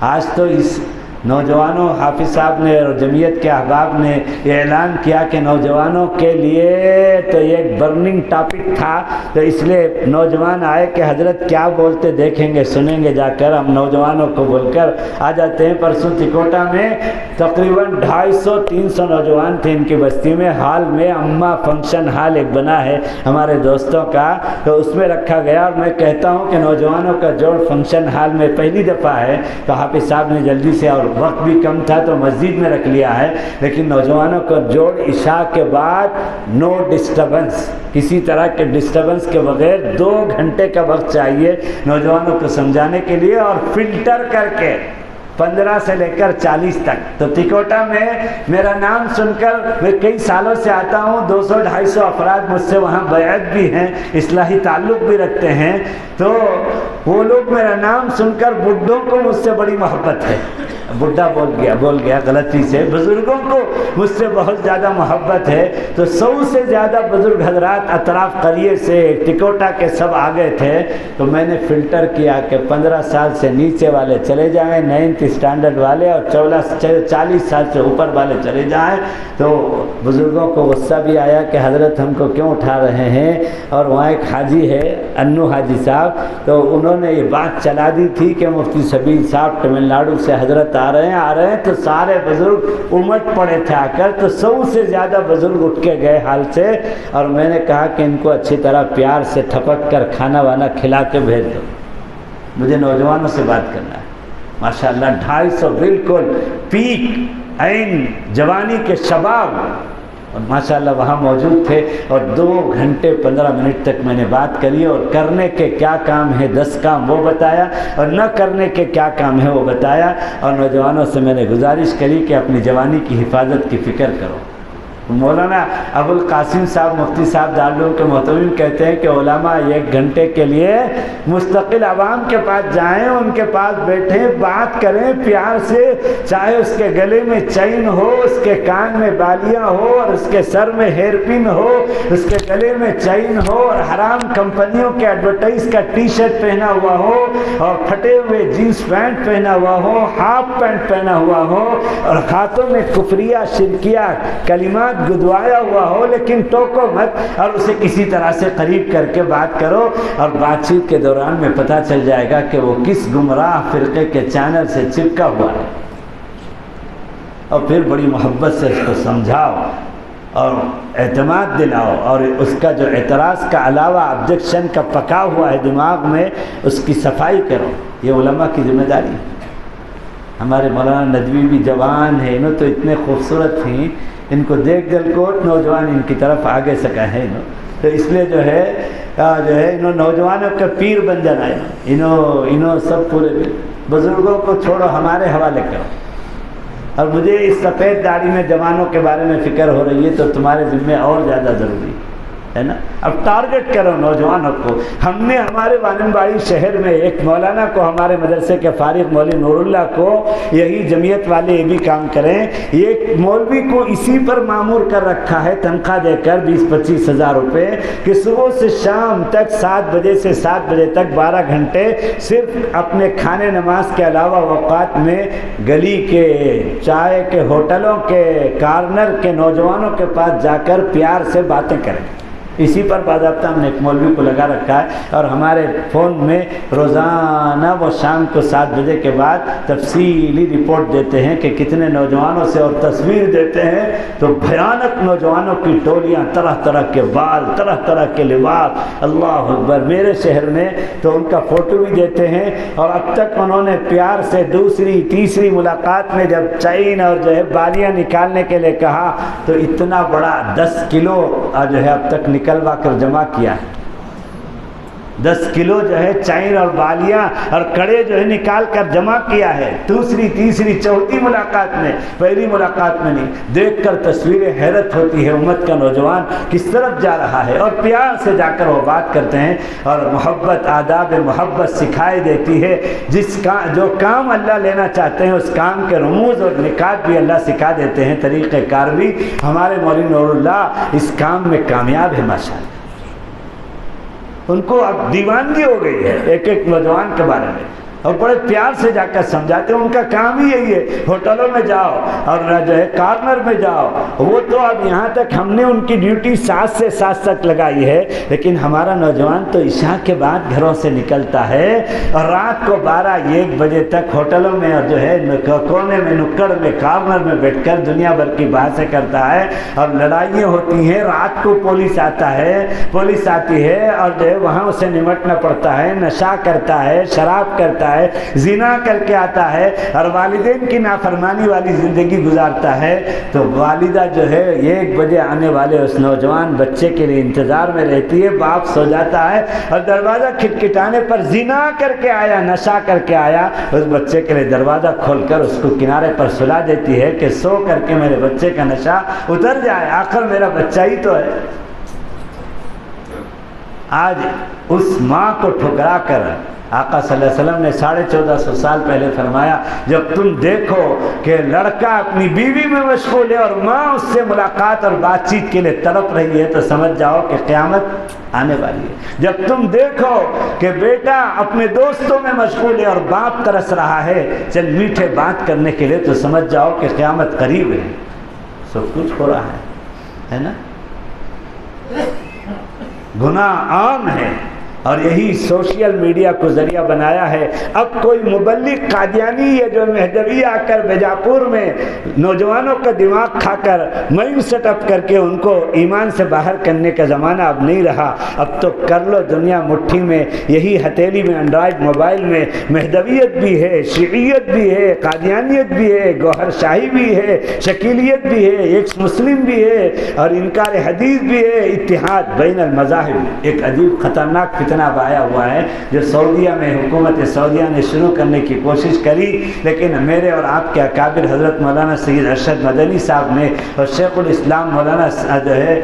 آج تو اس نوجوانوں، حافظ صاحب نے اور جمعیت کے احباب نے یہ اعلان کیا کہ نوجوانوں کے لیے تو یہ ایک برننگ ٹاپک تھا، تو اس لیے نوجوان آئے کہ حضرت کیا بولتے دیکھیں گے، سنیں گے جا کر۔ ہم نوجوانوں کو بول کر آ جاتے ہیں۔ پرسوں تکوٹا میں تقریباً 250-300 نوجوان تھے ان کی بستی میں، ہال میں اماں فنکشن ہال ایک بنا ہے ہمارے دوستوں کا، تو اس میں رکھا گیا۔ اور میں کہتا ہوں کہ نوجوانوں کا جوڑ فنکشن ہال میں پہلی دفعہ ہے، تو حافظ صاحب نے جلدی سے، اور وقت بھی کم تھا تو مسجد میں رکھ لیا ہے، لیکن نوجوانوں کا جوڑ عشاء کے بعد نو ڈسٹربنس، کسی طرح کے ڈسٹربنس کے بغیر 2 گھنٹے کا وقت چاہیے نوجوانوں کو سمجھانے کے لیے، اور فلٹر کر کے 15 سے لے کر 40 تک۔ تو تکوٹا میں میرا نام سن کر، میں کئی سالوں سے آتا ہوں، 200-250 افراد مجھ سے وہاں بیعت بھی ہیں، اصلاحی تعلق بھی رکھتے ہیں، تو وہ لوگ میرا نام سن کر، بڈھوں کو مجھ سے بڑی محبت ہے، بڈھا بول گیا غلطی سے، بزرگوں کو مجھ سے بہت زیادہ محبت ہے، تو 100 سے زیادہ بزرگ حضرات اطراف قریے سے تکوٹا کے سب آ گئے تھے۔ تو میں نے فلٹر کیا کہ 15 سال سے نیچے والے چلے جائیں، 9th اسٹینڈرڈ والے، اور 40 سال سے اوپر والے چلے جائیں۔ تو بزرگوں کو غصہ بھی آیا کہ حضرت ہم کو کیوں اٹھا رہے ہیں، اور وہاں ایک حاجی ہے انو حاجی صاحب، تو انہوں نے یہ بات چلا دی تھی کہ مفتی سبیل صاحب تمل ناڈو سے حضرت آ رہے ہیں، تو سارے بزرگ امٹ پڑے تھے آ کر، تو 100 سے زیادہ بزرگ اٹھ کے گئے حال سے، اور میں نے کہا کہ ان کو اچھی طرح پیار سے ٹھپک کر کھانا وانا کھلا کے بھیج دو، مجھے نوجوانوں سے بات کرنا ہے۔ ماشاءاللہ 250 بالکل پیک عین جوانی کے شباب، اور ماشاءاللہ وہاں موجود تھے، اور 2 گھنٹے 15 منٹ تک میں نے بات کری، اور کرنے کے کیا کام ہے 10 کام وہ بتایا، اور نہ کرنے کے کیا کام ہے وہ بتایا، اور نوجوانوں سے میں نے گزارش کری کہ اپنی جوانی کی حفاظت کی فکر کرو۔ مولانا ابوالقاسم صاحب مفتی صاحب دارالعلوم کے محتمم کہتے ہیں کہ علماء 1 گھنٹے کے لیے مستقل عوام کے پاس جائیں، ان کے پاس بیٹھیں، بات کریں پیار سے، چاہے اس کے گلے میں چین ہو، اس کے کان میں بالیاں ہو، اور اس کے سر میں ہیئر پن ہو، اس کے گلے میں چین ہو، اور حرام کمپنیوں کے ایڈورٹائز کا ٹی شرٹ پہنا ہوا ہو، اور پھٹے ہوئے جینس پینٹ پہنا ہوا ہو، ہاف پینٹ پہنا ہوا ہو، اور ہاتھوں میں کفریہ شرکیہ کلمات گدوایا ہوا ہو، لیکن ٹوکو مت، اور اسے کسی طرح سے قریب کر کے بات کرو، اور بات چیت کے دوران میں پتہ چل جائے گا کہ وہ کس گمراہ فرقے کے چینل سے چپکا ہوا ہے۔ اور پھر بڑی محبت سے اس کو سمجھاؤ اور اعتماد دلاؤ، اور اس کا جو اعتراض کا علاوہ آبجیکشن کا پکا ہوا ہے دماغ میں، اس کی صفائی کرو۔ یہ علماء کی ذمہ داری ہے۔ ہمارے مولانا ندوی بھی جوان ہیں، انہوں تو اتنے خوبصورت ہیں، ان کو دیکھ گلکوٹ نوجوان ان کی طرف آگے سکا ہے تو اس لیے جو ہے انہوں نوجوانوں کا پیر بن جانا ہے۔ انہوں سب پورے بزرگوں کو چھوڑو، ہمارے حوالے کرو۔ اور مجھے اس سفید داڑھی میں جوانوں کے بارے میں فکر ہو رہی ہے تو تمہارے ذمہ اور زیادہ ضروری ہے نا۔ اب ٹارگٹ کرو نوجوانوں کو۔ ہم نے ہمارے وانمباڑی شہر میں ایک مولانا کو، ہمارے مدرسے کے فارغ مولوی نور اللہ کو، یہی جمعیت والے یہ بھی کام کریں، یہ مولوی کو اسی پر معمور کر رکھا ہے تنخواہ دے کر 20-25 ہزار روپے کہ صبح سے شام تک 7 بجے سے 7 بجے تک 12 گھنٹے صرف اپنے کھانے نماز کے علاوہ اوقات میں گلی کے، چائے کے ہوٹلوں کے، کارنر کے نوجوانوں کے پاس جا کر پیار سے باتیں کریں۔ اسی پر باضابطہ ہم نے ایک مولوی کو لگا رکھا ہے، اور ہمارے فون میں روزانہ وہ شام کو 7 بجے کے بعد تفصیلی رپورٹ دیتے ہیں کہ کتنے نوجوانوں سے، اور تصویر دیتے ہیں تو بھیانک نوجوانوں کی ٹولیاں، طرح طرح کے بال، طرح طرح کے لباس، اللہ اکبر۔ میرے شہر میں تو ان کا فوٹو بھی دیتے ہیں، اور اب تک انہوں نے پیار سے دوسری تیسری ملاقات میں جب چین اور جو ہے بالیاں نکالنے کے لیے کہا تو اتنا بڑا 10 کلو جو ہے اب تک نکلوا کر جمع کیا ہے۔ 10 کلو جو ہے چین اور بالیاں اور کڑے جو ہے نکال کر جمع کیا ہے، دوسری تیسری چوتھی ملاقات میں، پہلی ملاقات میں نہیں۔ دیکھ کر تصویریں حیرت ہوتی ہے، امت کا نوجوان کس طرف جا رہا ہے، اور پیار سے جا کر وہ بات کرتے ہیں، اور محبت، آداب محبت سکھائی دیتی ہے۔ جو کام اللہ لینا چاہتے ہیں اس کام کے رموز اور نکات بھی اللہ سکھا دیتے ہیں، طریقہ کار بھی۔ ہمارے مولوی نور اللہ اس کام میں کامیاب ہے ماشاءاللہ۔ ان کو اب دیوانگی ہو گئی ہے ایک ایک نوجوان کے بارے میں، اور بڑے پیار سے جا کر سمجھاتے ہیں۔ ان کا کام ہی یہی ہے، ہوٹلوں میں جاؤ اور جو ہے کارنر میں جاؤ۔ وہ تو اب یہاں تک ہم نے ان کی ڈیوٹی 7 سے 7 تک لگائی ہے، لیکن ہمارا نوجوان تو عشاء کے بعد گھروں سے نکلتا ہے اور رات کو 12-1 بجے تک ہوٹلوں میں اور جو ہے کونے میں، نکڑ میں، کارنر میں بیٹھ کر دنیا بھر کی باتیں کرتا ہے، اور لڑائیاں ہوتی ہیں۔ رات کو پولیس آتی ہے اور جو ہے وہاں اسے نمٹنا پڑتا ہے، نشہ کرتا ہے، شراب کرتا ہے، زنا کر کے آتا ہے، اور والدین کی نافرمانی والی زندگی گزارتا ہے۔ تو والدہ جو ہے 1 بجے آنے والے اس نوجوان بچے کے لیے انتظار میں رہتی ہے۔ باپ سو جاتا ہے اور دروازہ کھٹکھٹانے پر زنا کر کے آیا، نشہ کر کے آیا، اس بچے کے لیے دروازہ کھول کر اس کو کنارے پر سلا دیتی ہے کہ سو کر کے میرے بچے کا نشہ اتر جائے، آخر میرا بچہ ہی تو ہے۔ آج اس ماں کو ٹھکرا کر آقا صلی اللہ علیہ وسلم نے 1450 سال پہلے فرمایا، جب تم دیکھو کہ لڑکا اپنی بیوی میں مشغول ہے اور ماں اس سے ملاقات اور بات چیت کے لیے تڑپ رہی ہے، تو سمجھ جاؤ کہ قیامت آنے والی ہے۔ جب تم دیکھو کہ بیٹا اپنے دوستوں میں مشغول ہے اور باپ ترس رہا ہے چل میٹھے بات کرنے کے لیے، تو سمجھ جاؤ کہ قیامت قریب ہے۔ سب کچھ ہو رہا ہے نا۔ گناہ عام ہے، اور یہی سوشل میڈیا کو ذریعہ بنایا ہے۔ اب کوئی مبلغ قادیانی یا جو مہدوی آ کر بیجاپور میں نوجوانوں کا دماغ کھا کر مہم سیٹ اپ کر کے ان کو ایمان سے باہر کرنے کا زمانہ اب نہیں رہا۔ اب تو کر لو دنیا مٹھی میں، یہی ہتھیلی میں، اینڈرائڈ موبائل میں مہدویت بھی ہے، شیعیت بھی ہے، قادیانیت بھی ہے، گوہر شاہی بھی ہے، شکیلیت بھی ہے، ایک مسلم بھی ہے، اور انکار حدیث بھی ہے، اتحاد بین المذاہب۔ ایک عجیب خطرناک فتنہ آیا ہوا ہے جو سعودیہ میں حکومت سعودیہ نے شروع کرنے کی کوشش کری، لیکن میرے اور آپ کے اکابر حضرت مولانا سید ارشد مدنی صاحب نے اور شیخ الاسلام مولانا جو ہے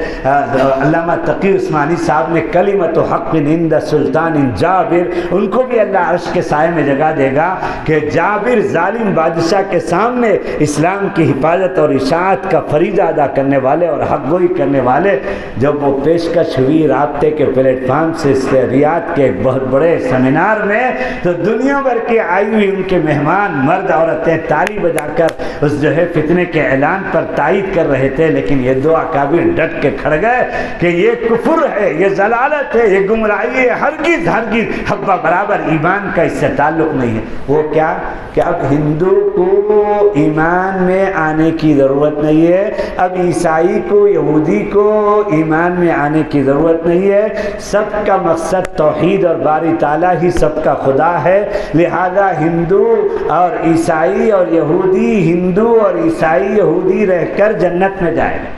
علامہ تقی عثمانی صاحب نے کلمۃ حق عند سلطان جابر، ان کو بھی اللہ عرش کے سائے میں جگہ دے گا کہ جابر ظالم بادشاہ کے سامنے اسلام کی حفاظت اور اشاعت کا فریضہ ادا کرنے والے اور حق گوئی کرنے والے، جب وہ پیشکش ہوئی رابطے کے پلیٹ فارم سے ادبیات کے ایک بہت بڑے سیمینار میں، تو دنیا بھر کے آئی ہوئی ان کے مہمان مرد عورتیں تالی بجا کر اس جو ہے فتنے کے اعلان پر تائید کر رہے تھے، لیکن یہ دو اکابر ڈٹ کے کھڑ گئے کہ یہ کفر ہے، یہ ضلالت ہے، یہ گمراہی ہے، ہرگز ہرگز حبہ برابر ایمان کا اس سے تعلق نہیں ہے۔ وہ کیا کہ اب ہندو کو ایمان میں آنے کی ضرورت نہیں ہے، اب عیسائی کو، یہودی کو ایمان میں آنے کی ضرورت نہیں ہے، سب کا مقصد توحید اور باری تعالیٰ ہی سب کا خدا ہے، لہذا ہندو اور عیسائی اور یہودی، ہندو اور عیسائی یہودی رہ کر جنت میں جائے گا۔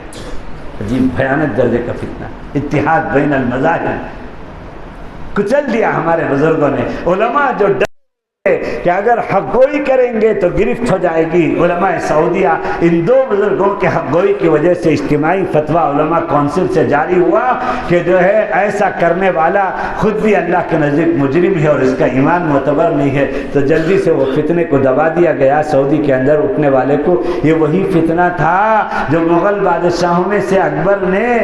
عجیب بھیانک درجے کا فتنہ، اتحاد بین المذاہب کچل دیا ہمارے بزرگوں نے۔ علماء جو کہ اگر حق گوئی کریں گے تو گرفت ہو جائے گی، علماء سعودیہ ان دو بزرگوں کے حق گوئی کی وجہ سے اجتماعی فتویٰ علماء کونسل سے جاری ہوا کہ جو ہے ایسا کرنے والا خود بھی اللہ کے نزدیک مجرم ہے اور اس کا ایمان معتبر نہیں ہے، تو جلدی سے وہ فتنے کو دبا دیا گیا سعودی کے اندر اٹھنے والے کو۔ یہ وہی فتنہ تھا جو مغل بادشاہوں میں سے اکبر نے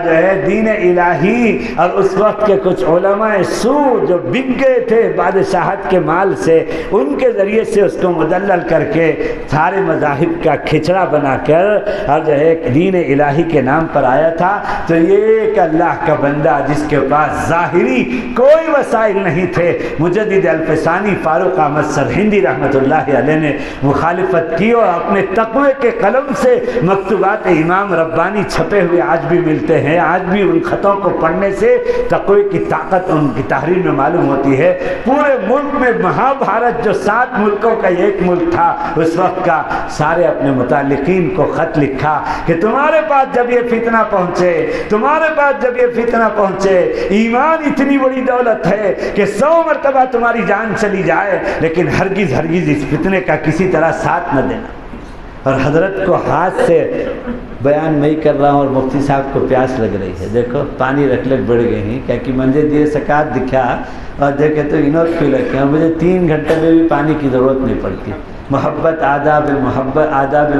جو ہے دین الہی اور اس وقت کے کچھ علماء سو جو بک گئے تھے بادشاہت کے مال سے، ان کے ذریعے سے اس کو مدلل کر کے سارے مذاہب کا کھچڑا بنا کر اور جو ہے دین الہی کے نام پر آیا تھا۔ تو یہ ایک اللہ کا بندہ جس کے پاس ظاہری کوئی وسائل نہیں تھے، مجدد الفسانی فاروق احمد سرہندی رحمۃ اللہ علیہ نے مخالفت کی اور اپنے تقوی کے قلم سے مکتوبات امام ربانی چھپے ہوئے آج بھی ملتے ہیں، آج بھی ان خطوں کو پڑھنے سے تقوی کی طاقت ان کی تحریر میں معلوم ہوتی ہے۔ پورے ملک میں بھارت جو 7 ملکوں کا ایک ملک تھا اس وقت کا، سارے اپنے متعلقین کو خط لکھا کہ تمہارے پاس جب یہ فتنہ پہنچے، تمہارے پاس جب یہ فتنہ پہنچے، ایمان اتنی بڑی دولت ہے کہ 100 مرتبہ تمہاری جان چلی جائے لیکن ہرگز ہرگز اس فتنے کا کسی طرح ساتھ نہ دینا۔ اور حضرت کو ہاتھ سے بیان میں کر رہا ہوں اور مفتی صاحب کو پیاس لگ رہی ہے، دیکھو پانی رکھ لگ بڑھ گئی ہیں کیا کہ منجے دیے سکات دکھا اور دیکھے تو انہوں کیوں لگے ہیں، مجھے 3 گھنٹے میں بھی پانی کی ضرورت نہیں پڑتی۔ محبت آداب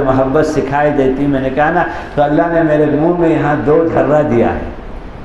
محبت سکھائی دیتی، میں نے کہا نا، تو اللہ نے میرے منہ میں یہاں 2 جھرہ دیا ہے،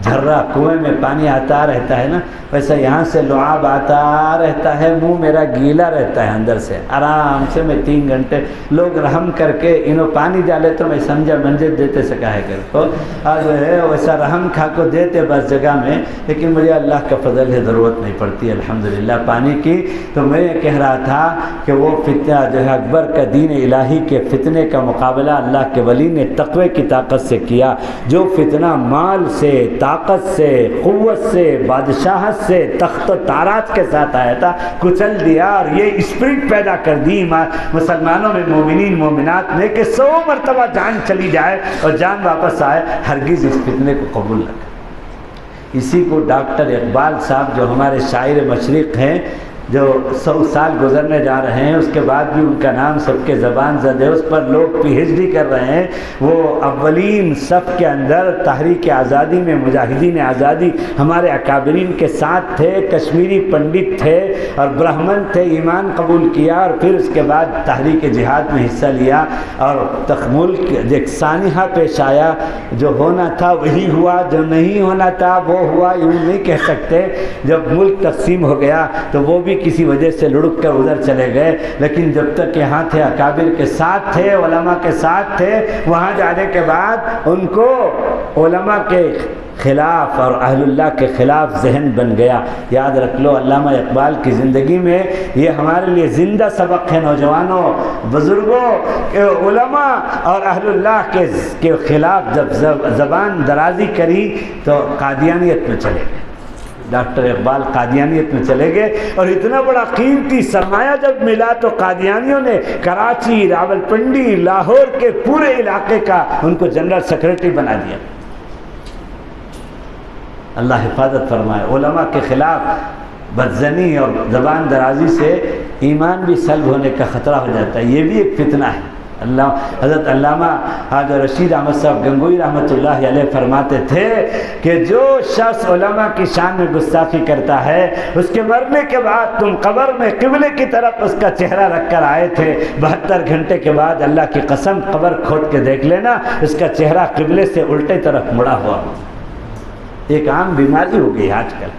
جھرہ کنویں میں پانی آتا رہتا ہے نا، ویسا یہاں سے لعاب آتا رہتا ہے، منہ میرا گیلا رہتا ہے اندر سے، آرام سے میں 3 گھنٹے لوگ رحم کر کے انہوں پانی ڈالے تو میں سمجھا منجد دیتے سکا ہے کر کو، اور جو ہے ویسا رحم کھا کو دیتے بس جگہ میں، لیکن مجھے اللہ کا فضل ہے ضرورت نہیں پڑتی الحمدللہ پانی کی۔ تو میں یہ کہہ رہا تھا کہ وہ فتنہ جو ہے اکبر کا دین الہی کے فتنے کا مقابلہ اللہ کے ولی نے تقوی کی طاقت سے کیا، جو فتنہ مال سے، طاقت سے، قوت سے، بادشاہت سے، تخت و تاراج کے ساتھ آیا تھا، کچل دیا اور یہ اسپرٹ پیدا کر دی مسلمانوں میں، مومنین مومنات نے کہ 100 مرتبہ جان چلی جائے اور جان واپس آئے، ہرگز اس فتنے کو قبول نہ کرے۔ اسی کو ڈاکٹر اقبال صاحب جو ہمارے شاعر مشرق ہیں، جو 100 سال گزرنے جا رہے ہیں، اس کے بعد بھی ان کا نام سب کے زبان زد ہے، اس پر لوگ PhD کر رہے ہیں، وہ اولین صف کے اندر تحریک آزادی میں مجاہدین آزادی ہمارے اکابرین کے ساتھ تھے، کشمیری پنڈت تھے اور برہمن تھے، ایمان قبول کیا اور پھر اس کے بعد تحریک جہاد میں حصہ لیا اور ملک ایک سانحہ پیش آیا، جو ہونا تھا وہی ہوا، جو نہیں ہونا تھا وہ ہوا، یوں نہیں کہہ سکتے۔ جب ملک تقسیم ہو گیا تو وہ بھی کسی وجہ سے لڑک کر ادھر چلے گئے، لیکن جب تک یہاں تھے اکابر کے ساتھ تھے، علماء کے ساتھ تھے، وہاں جانے کے بعد ان کو علماء کے خلاف اور اہل اللہ کے خلاف ذہن بن گیا۔ یاد رکھ لو علامہ اقبال کی زندگی میں یہ ہمارے لیے زندہ سبق ہے، نوجوانوں، بزرگوں، علماء اور اہل اللہ کے خلاف جب زبان درازی کری تو قادیانیت میں چلے گئے۔ ڈاکٹر اقبال قادیانیت میں چلے گئے اور اتنا بڑا قیمتی سرمایہ جب ملا تو قادیانیوں نے کراچی، راولپنڈی، لاہور کے پورے علاقے کا ان کو جنرل سیکرٹری بنا دیا۔ اللہ حفاظت فرمائے۔ علماء کے خلاف بدزنی اور زبان درازی سے ایمان بھی سلب ہونے کا خطرہ ہو جاتا ہے، یہ بھی ایک فتنہ ہے۔ حضرت علامہ حاجی رشید احمد صاحب گنگوئی رحمۃ اللہ علیہ فرماتے تھے کہ جو شخص علماء کی شان میں گستاخی کرتا ہے، اس کے مرنے کے بعد تم قبر میں قبلے کی طرف اس کا چہرہ رکھ کر آئے تھے، 72 گھنٹے کے بعد اللہ کی قسم قبر کھود کے دیکھ لینا، اس کا چہرہ قبلے سے الٹے طرف مڑا ہوا۔ ایک عام بیماری ہو گئی آج کل،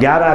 11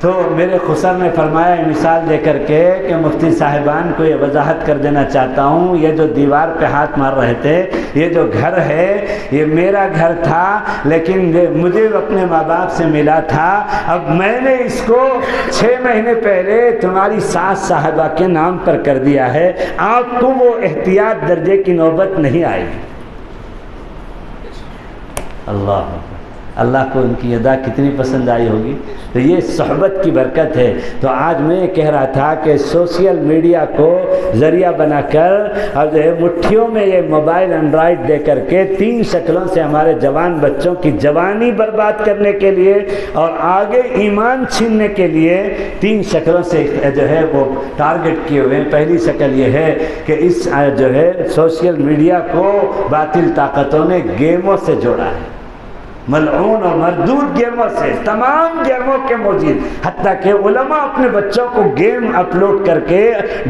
تو میرے خسر نے فرمایا مثال دے کر کے کہ مفتی صاحبان کو یہ وضاحت کر دینا چاہتا ہوں، یہ جو دیوار پہ ہاتھ مار رہے تھے، یہ جو گھر ہے یہ میرا گھر تھا، لیکن مجھے اپنے ماں باپ سے ملا تھا، اب میں نے اس کو 6 مہینے پہلے تمہاری ساس صاحبہ کے نام پر کر دیا ہے، آپ کو وہ احتیاط درجے کی نوبت نہیں آئے گی۔ اللہ کو ان کی ادا کتنی پسند آئی ہوگی۔ تو یہ صحبت کی برکت ہے۔ تو آج میں یہ کہہ رہا تھا کہ سوشل میڈیا کو ذریعہ بنا کر اور جو ہے مٹھیوں میں یہ موبائل اینڈرائڈ دے کر کے 3 شکلوں سے ہمارے جوان بچوں کی جوانی برباد کرنے کے لیے اور آگے ایمان چھیننے کے لیے 3 شکلوں سے جو ہے وہ ٹارگٹ کیے ہوئے ہیں۔ پہلی شکل یہ ہے کہ اس جو ہے سوشل میڈیا کو باطل طاقتوں نے گیموں سے جوڑا ہے، ملعون اور مردود گیموں سے، تمام گیموں کے موجود، حتیٰ کہ علماء اپنے بچوں کو گیم اپلوڈ کر کے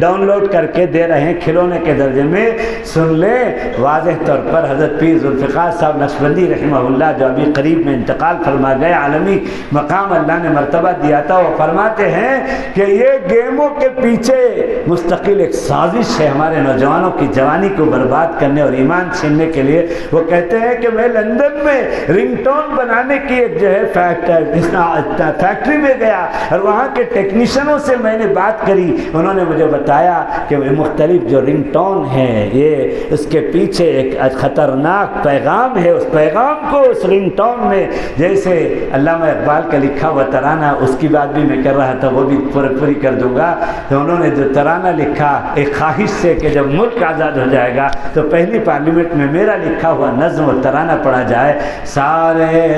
ڈاؤن لوڈ کر کے دے رہے ہیں کھلونے کے درجے میں۔ سن لیں واضح طور پر حضرت پیر ذوالفقار صاحب نقشبندی رحمہ اللہ جو ابھی قریب میں انتقال فرما گئے، عالمی مقام اللہ نے مرتبہ دیا تھا، وہ فرماتے ہیں کہ یہ گیموں کے پیچھے مستقل ایک سازش ہے ہمارے نوجوانوں کی جوانی کو برباد کرنے اور ایمان چھیننے کے لیے۔ وہ کہتے ہیں کہ میں لندن میں رنگ ٹون بنانے کی ایک جو ہے فیکٹری میں گیا اور وہاں کے ٹیکنیشینوں سے میں نے بات کری، انہوں نے مجھے بتایا کہ مختلف جو رنگ ٹون ہے یہ اس کے پیچھے ایک خطرناک پیغام ہے، اس پیغام کو اس رنگ ٹون میں، جیسے علامہ اقبال کا لکھا ہوا ترانہ، اس کی بات بھی میں کر رہا تھا، وہ بھی پوری کر دوں گا۔ تو انہوں نے جو ترانہ لکھا ایک خواہش سے کہ جب ملک آزاد ہو جائے گا تو پہلی پارلیمنٹ میں میرا لکھا ہوا نظم و ترانہ پڑھا جائے، سارے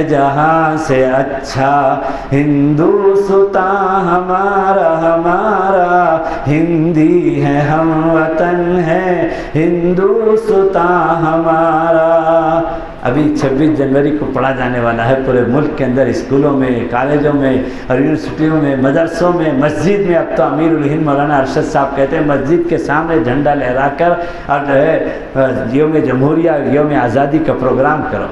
جہاں سے اچھا ہندوستاں ہمارا، ہمارا ہندی ہے، ہم وطن ہے ہندوستاں ہمارا۔ ابھی 26 جنوری کو پڑھا جانے والا ہے پورے ملک کے اندر، اسکولوں میں، کالجوں میں اور یونیورسٹیوں میں، مدرسوں میں، مسجد میں۔ اب تو امیر الہند مولانا ارشد صاحب کہتے ہیں مسجد کے سامنے جھنڈا لہرا کر اور جو ہے یوم جمہوریہ، یوم آزادی کا پروگرام کرو۔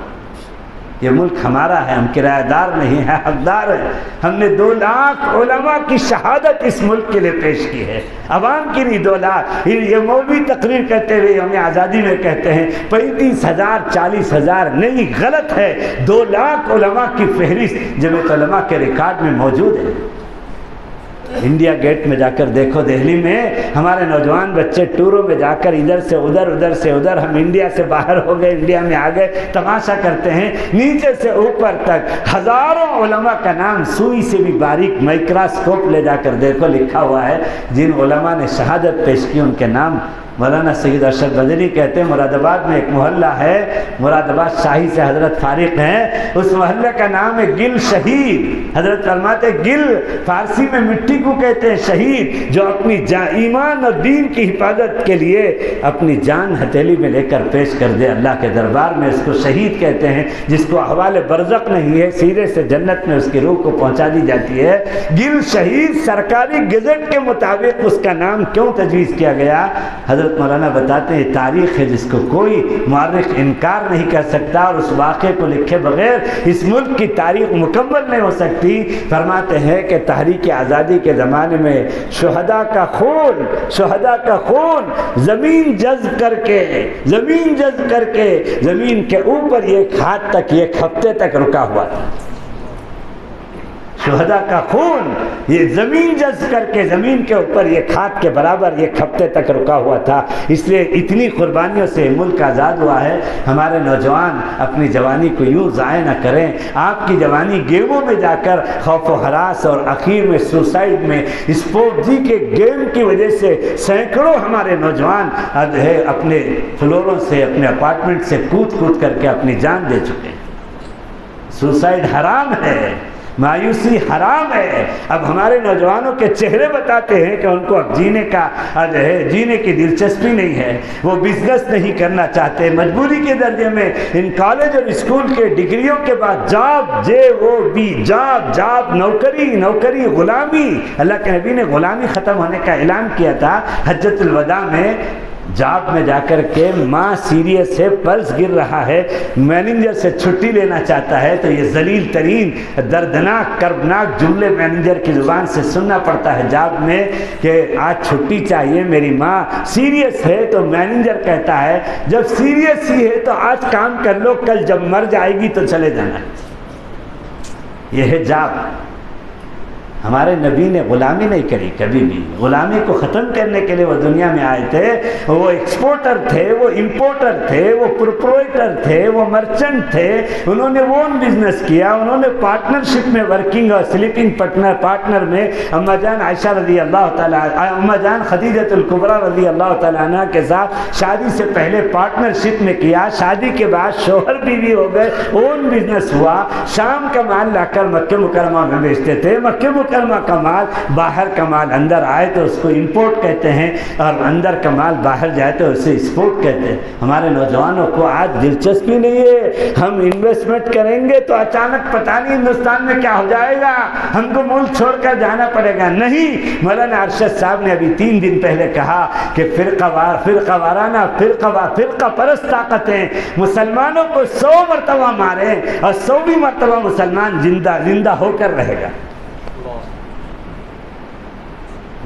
یہ ملک ہمارا ہے، ہم کرایہ دار نہیں ہیں، حقدار ہیں۔ ہم نے 2 لاکھ علماء کی شہادت اس ملک کے لیے پیش کی ہے، عوام کی نہیں 2 لاکھ۔ یہ مولوی تقریر کرتے ہوئے ہمیں آزادی میں کہتے ہیں 35,000 40,000، نہیں، غلط ہے۔ 2 لاکھ علماء کی فہرست جمعیت علماء کے ریکارڈ میں موجود ہے۔ انڈیا گیٹ میں جا کر دیکھو، دہلی میں ہمارے نوجوان بچے ٹوروں میں جا کر ادھر سے ادھر، ادھر سے ادھر، ہم انڈیا سے باہر ہو گئے، انڈیا میں آ گئے، تماشا کرتے ہیں۔ نیچے سے اوپر تک ہزاروں علماء کا نام سوئی سے بھی باریک مائکراسکوپ لے جا کر دیکھو لکھا ہوا ہے، جن علماء نے شہادت پیش کی ان کے نام۔ مولانا سید ارشد بدری کہتے ہیں مراد آباد میں ایک محلہ ہے، مراد آباد شاہی سے حضرت فارغ ہیں، اس محلے کا نام ہے گل شہید۔ حضرت فرماتے گل فارسی میں مٹی کو کہتے ہیں، شہید جو اپنی ایمان اور دین کی حفاظت کے لیے اپنی جان ہتھیلی میں لے کر پیش کر دے اللہ کے دربار میں، اس کو شہید کہتے ہیں۔ جس کو احوال برزخ نہیں ہے، سیدھے سے جنت میں اس کی روح کو پہنچا دی جاتی ہے۔ گل شہید سرکاری گزٹ کے مطابق اس کا نام کیوں تجویز کیا گیا؟ حضرت مولانا بتاتے ہیں تاریخ ہے جس کو کوئی مورخ انکار نہیں کر سکتا، اور اس واقعے کو لکھے بغیر اس ملک کی تاریخ مکمل نہیں ہو سکتی۔ فرماتے ہیں کہ تحریک آزادی کے زمانے میں شہداء کا خون زمین جذب کر کے زمین کے اوپر ایک ہاتھ تک، ایک ہفتے تک رکا ہوا تھا۔ شہداء کا خون یہ زمین جذب کر کے زمین کے اوپر ایک ہاتھ کے برابر ایک ہفتے تک رکا ہوا تھا۔ اس لیے اتنی قربانیوں سے ملک آزاد ہوا ہے۔ ہمارے نوجوان اپنی جوانی کو یوں ضائع نہ کریں۔ آپ کی جوانی گیموں میں جا کر خوف و ہراس اور اخیر میں سوسائڈ میں اس PUBG کے گیم کی وجہ سے سینکڑوں ہمارے نوجوان اپنے فلوروں سے، اپنے اپارٹمنٹ سے کود کر کے اپنی جان دے چکے ہیں۔ سوسائڈ حرام ہے، مایوسی حرام ہے۔ اب ہمارے نوجوانوں کے چہرے بتاتے ہیں کہ ان کو اب جینے کی دلچسپی نہیں ہے، وہ بزنس نہیں کرنا چاہتے، مجبوری کے درجے میں ان کالج اور اسکول کے ڈگریوں کے بعد جاب نوکری غلامی۔ اللہ کے نبی نے غلامی ختم ہونے کا اعلان کیا تھا حجۃ الوداع میں۔ جاب میں جا کر کے ماں سیریس ہے، پلس گر رہا ہے، مینیجر سے چھٹی لینا چاہتا ہے تو یہ ذلیل ترین دردناک کربناک جملے مینیجر کی زبان سے سننا پڑتا ہے جاب میں کہ آج چھٹی چاہیے، میری ماں سیریس ہے۔ تو مینیجر کہتا ہے جب سیریس ہی ہے تو آج کام کر لو، کل جب مر جائے گی تو چلے جانا۔ یہ ہے جاب۔ ہمارے نبی نے غلامی نہیں کری کبھی بھی، غلامی کو ختم کرنے کے لیے وہ دنیا میں آئے تھے۔ وہ ایکسپورٹر تھے، وہ امپورٹر تھے، وہ پروپرائٹر تھے، وہ مرچنٹ تھے۔ انہوں نے اون بزنس کیا، انہوں نے پارٹنرشپ میں ورکنگ اور سلیپنگ پارٹنر میں اما جان عائشہ رضی اللہ تعالیٰ، اما جان خدیجۃ الکبریٰ رضی اللہ تعالیٰ عنہ کے ساتھ شادی سے پہلے پارٹنرشپ میں کیا، شادی کے بعد شوہر بیوی ہو گئے، اون بزنس ہوا، شام کا مال لا کر مکہ مکرمہ میں بیچتے تھے، مکہ مکرمہ کا مال باہر کا مال اندر آئے تو اس کو امپورٹ کہتے ہیں، اور اندر کا مال باہر جائے تو اسے ایکسپورٹ کہتے ہیں۔ ہمارے نوجوانوں کو آج دلچسپی نہیں ہے، ہم انویسٹمنٹ کریں گے تو اچانک پتہ نہیں ہندوستان میں کیا ہو جائے گا، ہم کو ملک چھوڑ کر جانا پڑے گا۔ نہیں، مولانا ارشد صاحب نے ابھی 3 دن پہلے کہا کہ فرقہ وارانہ فرقہ پرست طاقتیں مسلمانوں کو 100 مرتبہ ماریں اور 100ویں مرتبہ مسلمان زندہ ہو کر رہے گا۔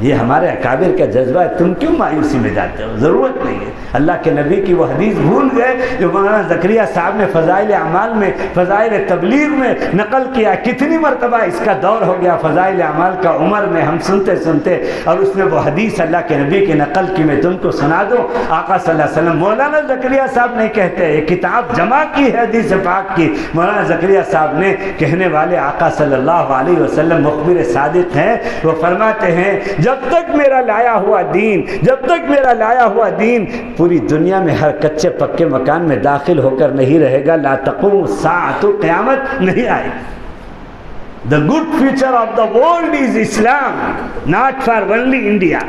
یہ ہمارے اکابر کا جذبہ ہے، تم کیوں مایوسی میں جاتے ہو؟ ضرورت نہیں ہے۔ اللہ کے نبی کی وہ حدیث بھول گئے جو مولانا زکریا صاحب نے فضائل اعمال میں، فضائل تبلیغ میں نقل کیا۔ کتنی مرتبہ اس کا دور ہو گیا فضائل اعمال کا عمر میں، ہم سنتے اور اس میں وہ حدیث اللہ کے نبی کی نقل کی، میں تم کو سنا دوں۔ آقا صلی اللہ علیہ وسلم، مولانا زکریا صاحب نہیں کہتے، یہ کتاب جمع کی ہے حدیث پاک کی، مولانا زکریا صاحب نے، کہنے والے آقا صلی اللہ علیہ وسلم مخبر صادق ہیں۔ وہ فرماتے ہیں جب تک میرا لایا ہوا دین پوری دنیا میں ہر کچے پکے مکان میں داخل ہو کر نہیں رہے گا، لا تقوم الساعۃ، قیامت نہیں آئے گی۔ The good future of the world is Islam, not for only India۔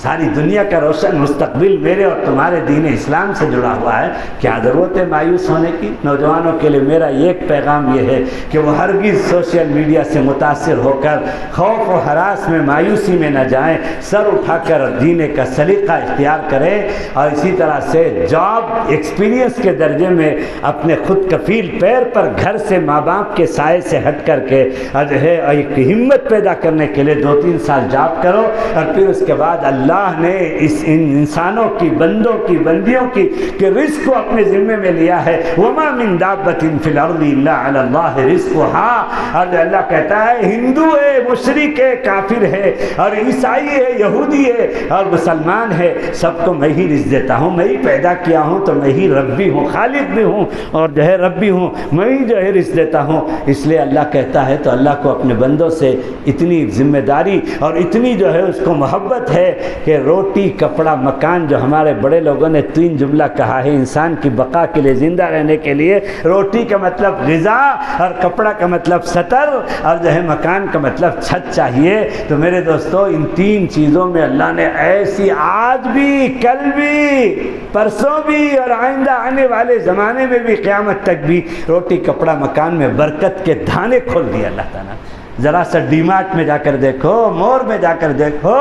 ساری دنیا کا روشن مستقبل میرے اور تمہارے دین اسلام سے جڑا ہوا ہے۔ کیا ضرورت ہے مایوس ہونے کی؟ نوجوانوں کے لیے میرا ایک پیغام یہ ہے کہ وہ ہرگز سوشل میڈیا سے متاثر ہو کر خوف و ہراس میں، مایوسی میں نہ جائیں، سر اٹھا کر جینے کا سلیقہ اختیار کریں، اور اسی طرح سے جاب ایکسپیرینس کے درجے میں اپنے خود کفیل پیر پر گھر سے، ماں باپ کے سائے سے ہٹ کر کے جو ہے ایک ہمت پیدا کرنے کے لیے 2-3 سال جاب کرو، اور پھر اس کے بعد اللہ نے اس انسانوں کی، بندوں کی، بندیوں کی کہ رزق کو اپنے ذمے میں لیا ہے۔ وما من دابۃ فی الارض الا علی اللہ رزقها، اور اللہ کہتا ہے ہندو ہے، مشرک ہے، کافر ہے، اور عیسائی ہے، یہودی ہے، اور مسلمان ہے، سب کو میں ہی رزق دیتا ہوں، میں ہی پیدا کیا ہوں، تو میں ہی رب بھی ہوں، خالق بھی ہوں، اور جو ہے رب بھی ہوں، میں ہی جو ہے رزق دیتا ہوں۔ اس لیے اللہ کہتا ہے، تو اللہ کو اپنے بندوں سے اتنی ذمہ داری اور اتنی جو ہے اس کو محبت ہے کہ روٹی، کپڑا، مکان، جو ہمارے بڑے لوگوں نے 3 جملہ کہا ہے انسان کی بقا کے لیے، زندہ رہنے کے لیے۔ روٹی کا مطلب غذا، اور کپڑا کا مطلب ستر، اور جو ہے مکان کا مطلب چھت چاہیے۔ تو میرے دوستو، ان 3 چیزوں میں اللہ نے ایسی آج بھی، کل بھی، پرسوں بھی، اور آئندہ آنے والے زمانے میں بھی، قیامت تک بھی، روٹی، کپڑا، مکان میں برکت کے دھانے کھول دیا اللہ تعالیٰ۔ ذرا سا ڈی مارٹ میں جا کر دیکھو، مور میں جا کر دیکھو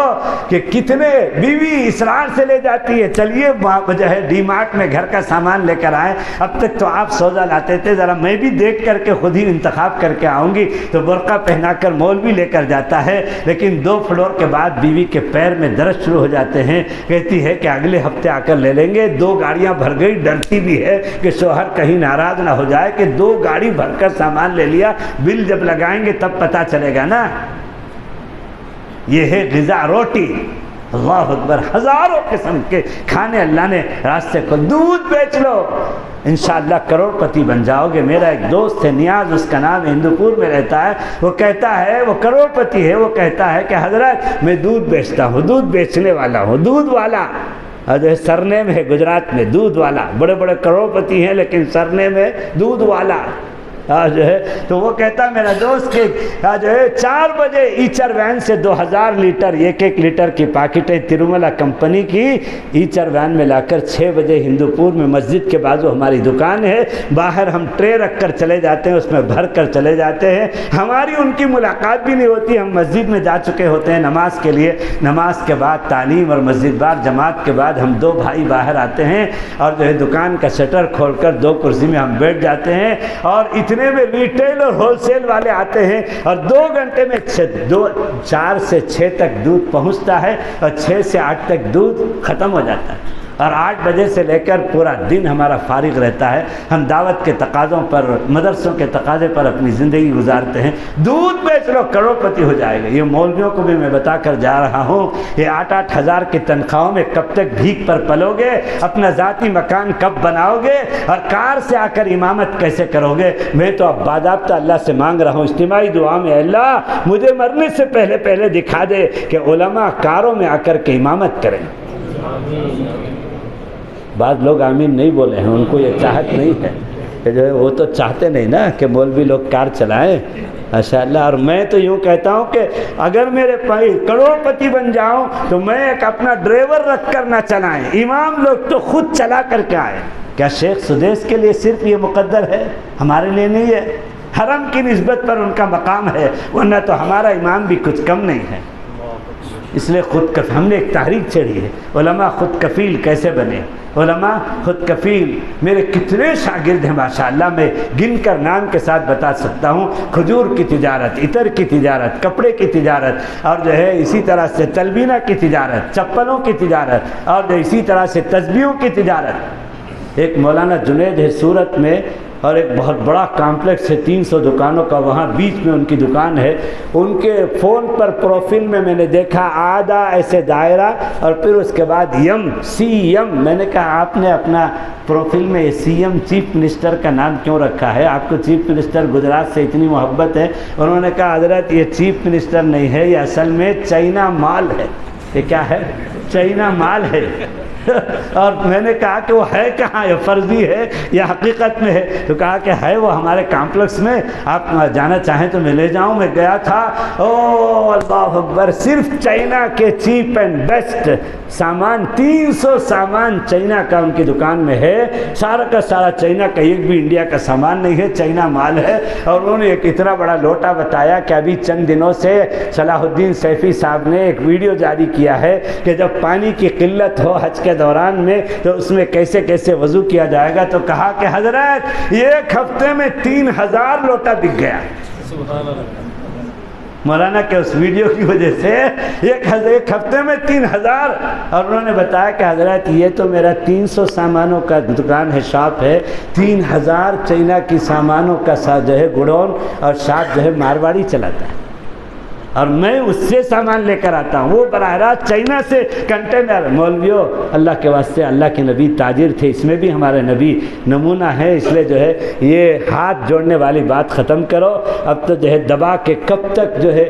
کہ کتنے بیوی اسرار سے لے جاتی ہے، چلیے جو ہے ڈی مارٹ میں گھر کا سامان لے کر آئیں، اب تک تو آپ سودا لاتے تھے، ذرا میں بھی دیکھ کر کے خود ہی انتخاب کر کے آؤں گی، تو برقع پہنا کر مول بھی لے کر جاتا ہے، لیکن 2 فلور کے بعد بیوی کے پیر میں درد شروع ہو جاتے ہیں، کہتی ہے کہ اگلے ہفتے آ کر لے لیں گے، 2 گاڑیاں بھر گئی، ڈرتی بھی ہے کہ شوہر کہیں ناراض نہ ہو جائے کہ 2 گاڑی بھر کر سامان لے لیا، بل جب لگائیں گے تب پتہ چلے گا نا۔ یہ ہے غذا، روٹی۔ اللہ اکبر، ہزاروں قسم کے کھانے اللہ نے راستے کو۔ دودھ بیچ لو، انشاءاللہ کروڑ پتی بن جاؤ گے۔ میرا ایک دوست ہے نیاز، اس کا نام ہندوپور میں رہتا ہے، وہ کہتا ہے، وہ کروڑ پتی ہے، وہ کہتا ہے کہ حضرت میں دودھ بیچتا ہوں، دودھ بیچنے والا ہوں، دودھ والا، اور جو ہے سرنیم ہے گجرات میں دودھ والا، بڑے بڑے کروڑ پتی ہیں لیکن سرنیم ہے دودھ والا۔ جو ہے تو وہ کہتا میرا دوست کہ جو ہے 4 بجے ایچر وین سے 2000 لیٹر 1 لیٹر کی پاکٹیں تروملا کمپنی کی ایچر وین میں لا کر 6 بجے ہندوپور میں مسجد کے بازو ہماری دکان ہے، باہر ہم ٹرے رکھ کر چلے جاتے ہیں، اس میں بھر کر چلے جاتے ہیں، ہماری ان کی ملاقات بھی نہیں ہوتی، ہم مسجد میں جا چکے ہوتے ہیں نماز کے لیے، نماز کے بعد تعلیم اور مسجد بار جماعت کے بعد ہم 2 بھائی باہر آتے ہیں اور جو ہے دکان کا شٹر کھول کر 2 کرسی میں ہم بیٹھ جاتے ہیں، اور اتنے میں ریٹیل اور ہول سیل والے آتے ہیں اور 2 گھنٹے میں 4 سے 6 تک دودھ پہنچتا ہے اور 6 سے 8 تک دودھ ختم ہو جاتا ہے، اور 8 بجے سے لے کر پورا دن ہمارا فارغ رہتا ہے، ہم دعوت کے تقاضوں پر، مدرسوں کے تقاضے پر اپنی زندگی گزارتے ہیں، دودھ بیچ لو کروڑپتی ہو جائے گا۔ یہ مولویوں کو بھی میں بتا کر جا رہا ہوں، یہ 8-8 ہزار کی تنخواہوں میں کب تک بھیک پر پلو گے، اپنا ذاتی مکان کب بناؤ گے، اور کار سے آ کر امامت کیسے کرو گے؟ میں تو اب باضابطہ اللہ سے مانگ رہا ہوں اجتماعی دعا میں، اللہ مجھے مرنے سے پہلے دکھا دے کہ علماء کاروں میں آ کر کے امامت کریں۔ بعض لوگ آمین نہیں بولے ہیں، ان کو یہ چاہت نہیں ہے کہ جو ہے وہ تو چاہتے نہیں نا کہ مولوی لوگ کار چلائیں، ماشاءاللہ۔ اور میں تو یوں کہتا ہوں کہ اگر میرے کروڑپتی بن جاؤں تو میں ایک اپنا ڈرائیور رکھ کر نہ چلائیں، امام لوگ تو خود چلا کر کے آئیں۔ کیا شیخ سدیس کے لیے صرف یہ مقدر ہے؟ ہمارے لیے نہیں ہے، حرم کی نسبت پر ان کا مقام ہے، ورنہ تو ہمارا امام بھی کچھ کم نہیں ہے۔ اس لیے ہم نے ایک تحریک چھیڑی ہے، علماء خود کفیل کیسے بنے، علماء خود کفیل۔ میرے کتنے شاگرد ہیں ماشاءاللہ، میں گن کر نام کے ساتھ بتا سکتا ہوں، کھجور کی تجارت، عطر کی تجارت، کپڑے کی تجارت، اور جو ہے اسی طرح سے تلبینہ کی تجارت، چپلوں کی تجارت، اور جو اسی طرح سے تسبیحوں کی تجارت۔ ایک مولانا جنید ہے سورت میں، اور ایک بہت بڑا کمپلیکس ہے 300 دکانوں کا، وہاں بیچ میں ان کی دکان ہے۔ ان کے فون پر پروفائل میں نے دیکھا آدھا ایسے دائرہ اور پھر اس کے بعد CM۔ میں نے کہا آپ نے اپنا پروفائل میں یہ CM چیف منسٹر کا نام کیوں رکھا ہے؟ آپ کو چیف منسٹر گجرات سے اتنی محبت ہے؟ انہوں نے کہا حضرت یہ چیف منسٹر نہیں ہے، یہ اصل میں چائنا مال ہے۔ یہ کیا ہے؟ چائنا مال ہے۔ اور میں نے کہا کہ وہ ہے کہاں، یہ فرضی ہے یا حقیقت میں ہے؟ تو کہا کہ ہے وہ ہمارے کمپلیکس میں، آپ جانا چاہیں تو میں لے جاؤں۔ میں گیا تھا، او اللہ اکبر، صرف چائنا کے چیپ اینڈ بیسٹ سامان، 300 سامان چائنا کا ان کی دکان میں ہے، سارا کا سارا چائنا کا، ایک بھی انڈیا کا سامان نہیں ہے، چائنا مال ہے۔ اور انہوں نے ایک اتنا بڑا لوٹا بتایا کہ ابھی چند دنوں سے صلاح الدین سیفی صاحب نے ایک ویڈیو جاری کیا ہے کہ جب پانی کی قلت ہو حج کے دوران میں تو اس میں کیسے کیسے وضو کیا جائے گا۔ تو کہا کہ حضرت ایک ہفتے میں 3000 لوٹا بک گیا۔ مولانا کے اس ویڈیو کی وجہ سے ایک ہفتے میں 3000۔ اور انہوں نے بتایا کہ حضرت یہ تو میرا 300 سامانوں کا دکان ہے، شاپ ہے، 3000 چائنا کی سامانوں کا جو ہے گڈون اور شاپ جو ہے مارواڑی چلاتا ہے، اور میں اس سے سامان لے کر آتا ہوں، وہ براہ راست چائنا سے کنٹینر۔ مولویوں اللہ کے واسطے، اللہ کے نبی تاجر تھے، اس میں بھی ہمارے نبی نمونہ ہے، اس لیے جو ہے یہ ہاتھ جوڑنے والی بات ختم کرو۔ اب تو جو ہے دبا کے کب تک جو ہے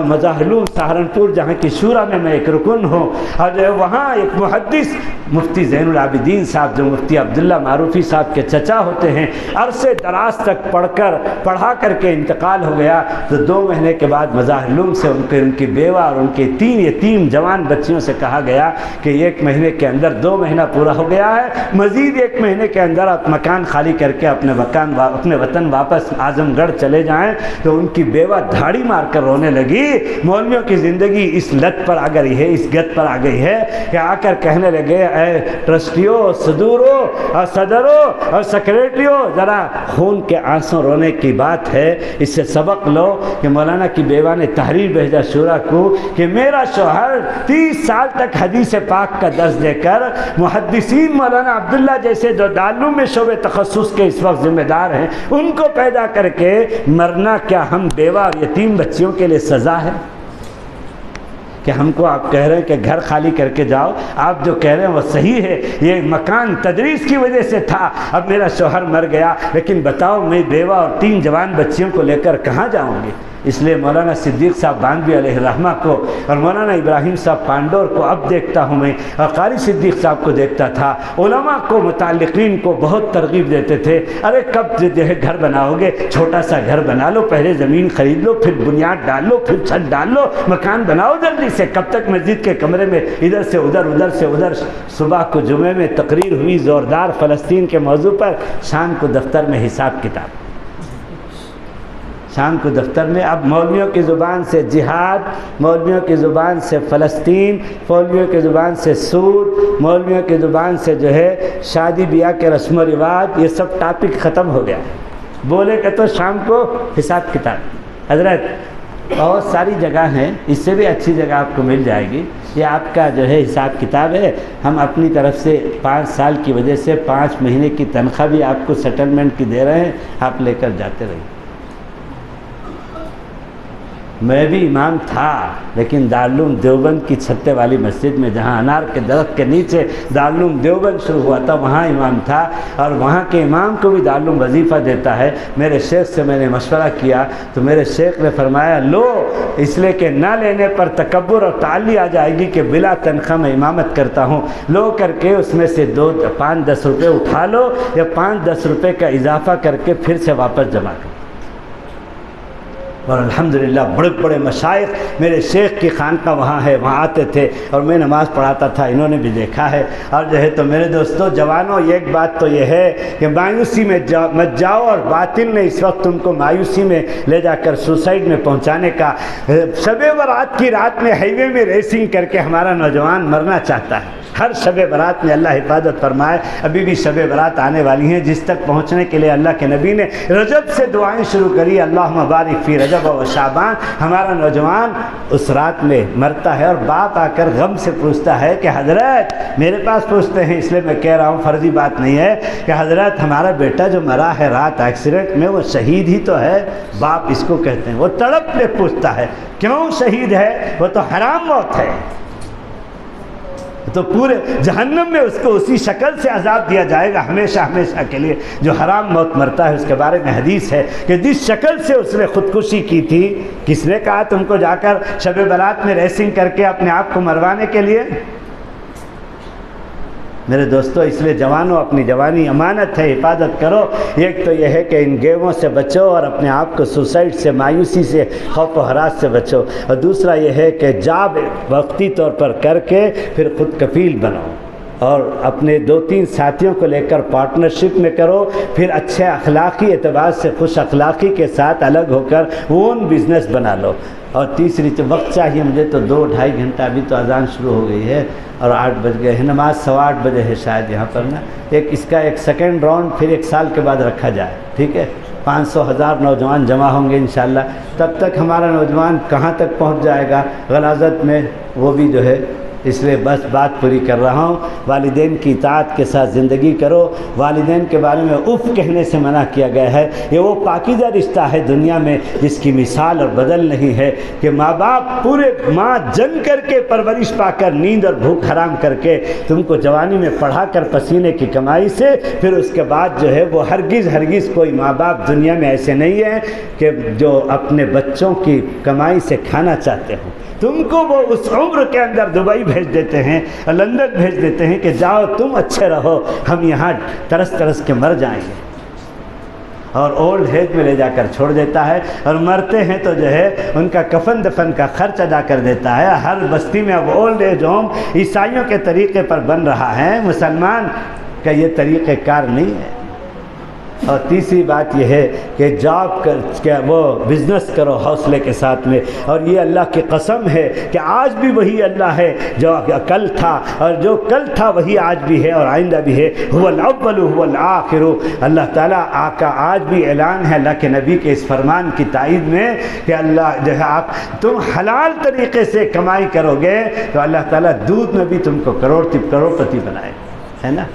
مظاہرون سہارنپور جہاں کی شورا میں ایک رکن ہوں، اور جو ہے وہاں ایک محدث مفتی زین العابدین صاحب جو مفتی عبداللہ معروفی صاحب کے چچا ہوتے ہیں، عرصے دراز تک پڑھا کر کے انتقال ہو گیا۔ تو 2 مہینے کے بعد مظاہر سے ان کی بیوہ اور ان کے 3 یتیم جوان بچیوں سے کہا گیا کہ 1 مہینے کے اندر 2 مہینہ پورا ہو گیا ہے، مزید 1 مہینے کے اندر آپ مکان خالی کر کے اپنے وطن واپس اعظم گڑھ چلے جائیں۔ تو ان کی بیوہ دھاڑی مار کر رونے لگی۔ مولویوں کی زندگی اس لت پر آ گئی ہے، اس گت پر آ گئی ہے کہ آ کر کہنے لگے اے ٹرسٹیوں، صدوروں اور صدروں اور سیکریٹریوں، ذرا خون کے آنسوں رونے کی بات ہے، اس سے سبق لو کہ مولانا کی بیوہ نے تحریر بھیجا شورا کو کہ میرا شوہر 30 سال تک حدیث پاک کا درس دے کر محدثین مولانا عبداللہ جیسے جو دارالعلوم میں شعبہ تخصص کے اس وقت ذمہ دار ہیں ان کو پیدا کر کے مرنا کیا ہم بیوہ اور یتیم بچیوں کے لیے سزا ہے؟ کہ ہم کو آپ کہہ رہے ہیں کہ گھر خالی کر کے جاؤ، آپ جو کہہ رہے ہیں وہ صحیح ہے، یہ مکان تدریس کی وجہ سے تھا، اب میرا شوہر مر گیا، لیکن بتاؤ میں بیوہ اور 3 جوان بچیوں کو لے کر کہاں جاؤں گی؟ اس لیے مولانا صدیق صاحب باندھوی علیہ الرحمہ کو اور مولانا ابراہیم صاحب پانڈور کو اب دیکھتا ہوں میں، اور قاری صدیق صاحب کو دیکھتا تھا، علماء کو متعلقین کو بہت ترغیب دیتے تھے، ارے کب جو ہے گھر بناؤ گے، چھوٹا سا گھر بنا لو، پہلے زمین خرید لو، پھر بنیاد ڈال لو، پھر چھت ڈال لو، مکان بناؤ جلدی سے، کب تک مسجد کے کمرے میں ادھر سے ادھر ادھر سے ادھر۔ صبح کو جمعے میں تقریر ہوئی زوردار فلسطین کے موضوع پر، شام کو دفتر میں حساب کتاب، شام کو دفتر میں اب مولویوں کی زبان سے جہاد، مولویوں کی زبان سے فلسطین، مولویوں کی زبان سے سود، مولویوں کی زبان سے جو ہے شادی بیاہ کے رسم و رواج، یہ سب ٹاپک ختم ہو گیا، بولے کہ تو شام کو حساب کتاب۔ حضرت بہت ساری جگہ ہیں، اس سے بھی اچھی جگہ آپ کو مل جائے گی، یہ آپ کا جو ہے حساب کتاب ہے، ہم اپنی طرف سے 5 سال کی وجہ سے 5 مہینے کی تنخواہ بھی آپ کو سیٹلمنٹ کی دے رہے ہیں، آپ لے کر جاتے رہیے۔ میں بھی امام تھا، لیکن دارالعلوم دیوبند کی چھتے والی مسجد میں، جہاں انار کے درخت کے نیچے دارالعلوم دیوبند شروع ہوا تھا، وہاں امام تھا، اور وہاں کے امام کو بھی دارالعلوم وظیفہ دیتا ہے۔ میرے شیخ سے میں نے مشورہ کیا تو میرے شیخ نے فرمایا لو، اس لیے کہ نہ لینے پر تکبر اور تعالی آ جائے گی کہ بلا تنخواہ میں امامت کرتا ہوں، لو کر کے اس میں سے 5-10 روپے اٹھا لو، یا 5-10 روپے کا اضافہ کر کے پھر سے واپس جمع کرو۔ اور الحمدللہ بڑے بڑے مشائخ، میرے شیخ کی خانقاہ وہاں ہے، وہاں آتے تھے اور میں نماز پڑھاتا تھا، انہوں نے بھی دیکھا ہے۔ اور جو ہے تو میرے دوستو جوانوں، ایک بات تو یہ ہے کہ مایوسی میں مت جاؤ، اور باطل نے اس وقت تم کو مایوسی میں لے جا کر سوسائڈ میں پہنچانے کا۔ شب برات کی رات میں ہائی وے میں ریسنگ کر کے ہمارا نوجوان مرنا چاہتا ہے، ہر شب برات میں، اللہ حفاظت فرمائے، ابھی بھی شب برات آنے والی ہیں، جس تک پہنچنے کے لیے اللہ کے نبی نے رجب سے دعائیں شروع کری، اللہم بارک فی رجب و شعبان۔ ہمارا نوجوان اس رات میں مرتا ہے، اور باپ آ کر غم سے پوچھتا ہے کہ حضرت، میرے پاس پوچھتے ہیں اس لیے میں کہہ رہا ہوں، فرضی بات نہیں ہے، کہ حضرت ہمارا بیٹا جو مرا ہے رات ایکسیڈنٹ میں، وہ شہید ہی تو ہے، باپ اس کو کہتے ہیں۔ وہ تڑپ کے پوچھتا ہے کیوں شہید ہے؟ وہ تو حرام موت ہے، تو پورے جہنم میں اس کو اسی شکل سے عذاب دیا جائے گا ہمیشہ ہمیشہ کے لیے۔ جو حرام موت مرتا ہے اس کے بارے میں حدیث ہے کہ جس شکل سے اس نے خودکشی کی تھی، کس نے کہا تم کو جا کر شب برات میں ریسنگ کر کے اپنے آپ کو مروانے کے لیے؟ میرے دوستو اس لیے جوانوں، اپنی جوانی امانت ہے، حفاظت کرو۔ ایک تو یہ ہے کہ ان گیموں سے بچو، اور اپنے آپ کو سوسائڈ سے، مایوسی سے، خوف و ہراس سے بچو، اور دوسرا یہ ہے کہ جاب وقتی طور پر کر کے پھر خود کفیل بنو، اور اپنے 2-3 ساتھیوں کو لے کر پارٹنرشپ میں کرو، پھر اچھے اخلاقی اعتبار سے خوش اخلاقی کے ساتھ الگ ہو کر اون بزنس بنا لو۔ اور تیسری تو وقت چاہیے مجھے تو 2-2.5 گھنٹہ، ابھی تو اذان شروع ہو گئی ہے اور 8 بج گئے ہیں، نماز 8:15 بجے ہے شاید یہاں پر نا، اس کا ایک سیکنڈ راؤنڈ پھر 1 سال کے بعد رکھا جائے، ٹھیک ہے؟ 500,000 نوجوان جمع ہوں گے انشاءاللہ، تب تک ہمارا نوجوان کہاں تک پہنچ جائے گا غلاظت میں، وہ بھی جو ہے، اس لیے بس بات پوری کر رہا ہوں۔ والدین کی اطاعت کے ساتھ زندگی کرو، والدین کے بارے میں اف کہنے سے منع کیا گیا ہے، یہ وہ پاکیزہ رشتہ ہے دنیا میں جس کی مثال اور بدل نہیں ہے، کہ ماں باپ پورے ماں جن کر کے پرورش پا کر، نیند اور بھوک حرام کر کے تم کو جوانی میں پڑھا کر پسینے کی کمائی سے، پھر اس کے بعد جو ہے وہ ہرگز کوئی ماں باپ دنیا میں ایسے نہیں ہیں کہ جو اپنے بچوں کی کمائی سے کھانا چاہتے ہوں۔ تم کو وہ اس عمر کے اندر دبئی بھیج دیتے ہیں، لندن بھیج دیتے ہیں کہ جاؤ تم اچھے رہو، ہم یہاں ترس ترس کے مر جائیں گے، اور اولڈ ایج میں لے جا کر چھوڑ دیتا ہے، اور مرتے ہیں تو جو ہے ان کا کفن دفن کا خرچ ادا کر دیتا ہے۔ ہر بستی میں اب اولڈ ایج ہوم عیسائیوں کے طریقے پر بن رہا ہے، مسلمان کا یہ طریقہ کار نہیں ہے۔ اور تیسری بات یہ ہے کہ جاب کر وہ بزنس کرو حوصلے کے ساتھ میں، اور یہ اللہ کی قسم ہے کہ آج بھی وہی اللہ ہے جو کل تھا، اور جو کل تھا وہی آج بھی ہے اور آئندہ بھی ہے، هو الاول هو الآخر۔ اللہ تعالیٰ کا آج بھی اعلان ہے اللہ کے نبی کے اس فرمان کی تائید میں کہ اللہ جو ہے تم حلال طریقے سے کمائی کرو گے تو اللہ تعالیٰ دودھ میں بھی تم کو کروڑپتی بنائے، ہے نا؟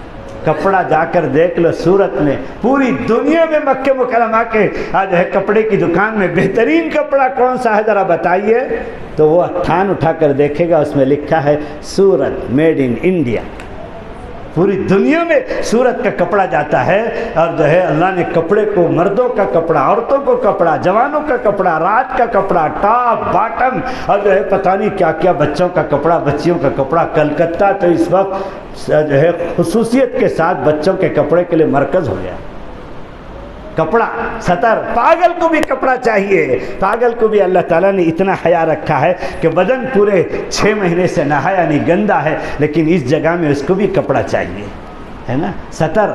کپڑا جا کر دیکھ لو سورت میں، پوری دنیا میں مکہ مکرمہ کے آج ہے کپڑے کی دکان میں بہترین کپڑا کون سا ہے ذرا بتائیے، تو وہ تھان اٹھا کر دیکھے گا، اس میں لکھا ہے سورت میڈ ان انڈیا، پوری دنیا میں صورت کا کپڑا جاتا ہے، اور جو ہے اللہ نے کپڑے کو، مردوں کا کپڑا، عورتوں کو کپڑا، جوانوں کا کپڑا، رات کا کپڑا، ٹاپ باٹم، اور جو ہے پتہ نہیں کیا کیا، بچوں کا کپڑا، بچیوں کا کپڑا۔ کلکتہ تو اس وقت جو ہے خصوصیت کے ساتھ بچوں کے کپڑے کے لیے مرکز ہو گیا۔ کپڑا، سطر، پاگل کو بھی کپڑا چاہیے۔ پاگل کو بھی اللہ تعالیٰ نے اتنا حیا رکھا ہے کہ بدن پورے 6 مہینے سے نہایا نہیں، گندا ہے، لیکن اس جگہ میں اس کو بھی کپڑا چاہیے، ہے نا۔ سطر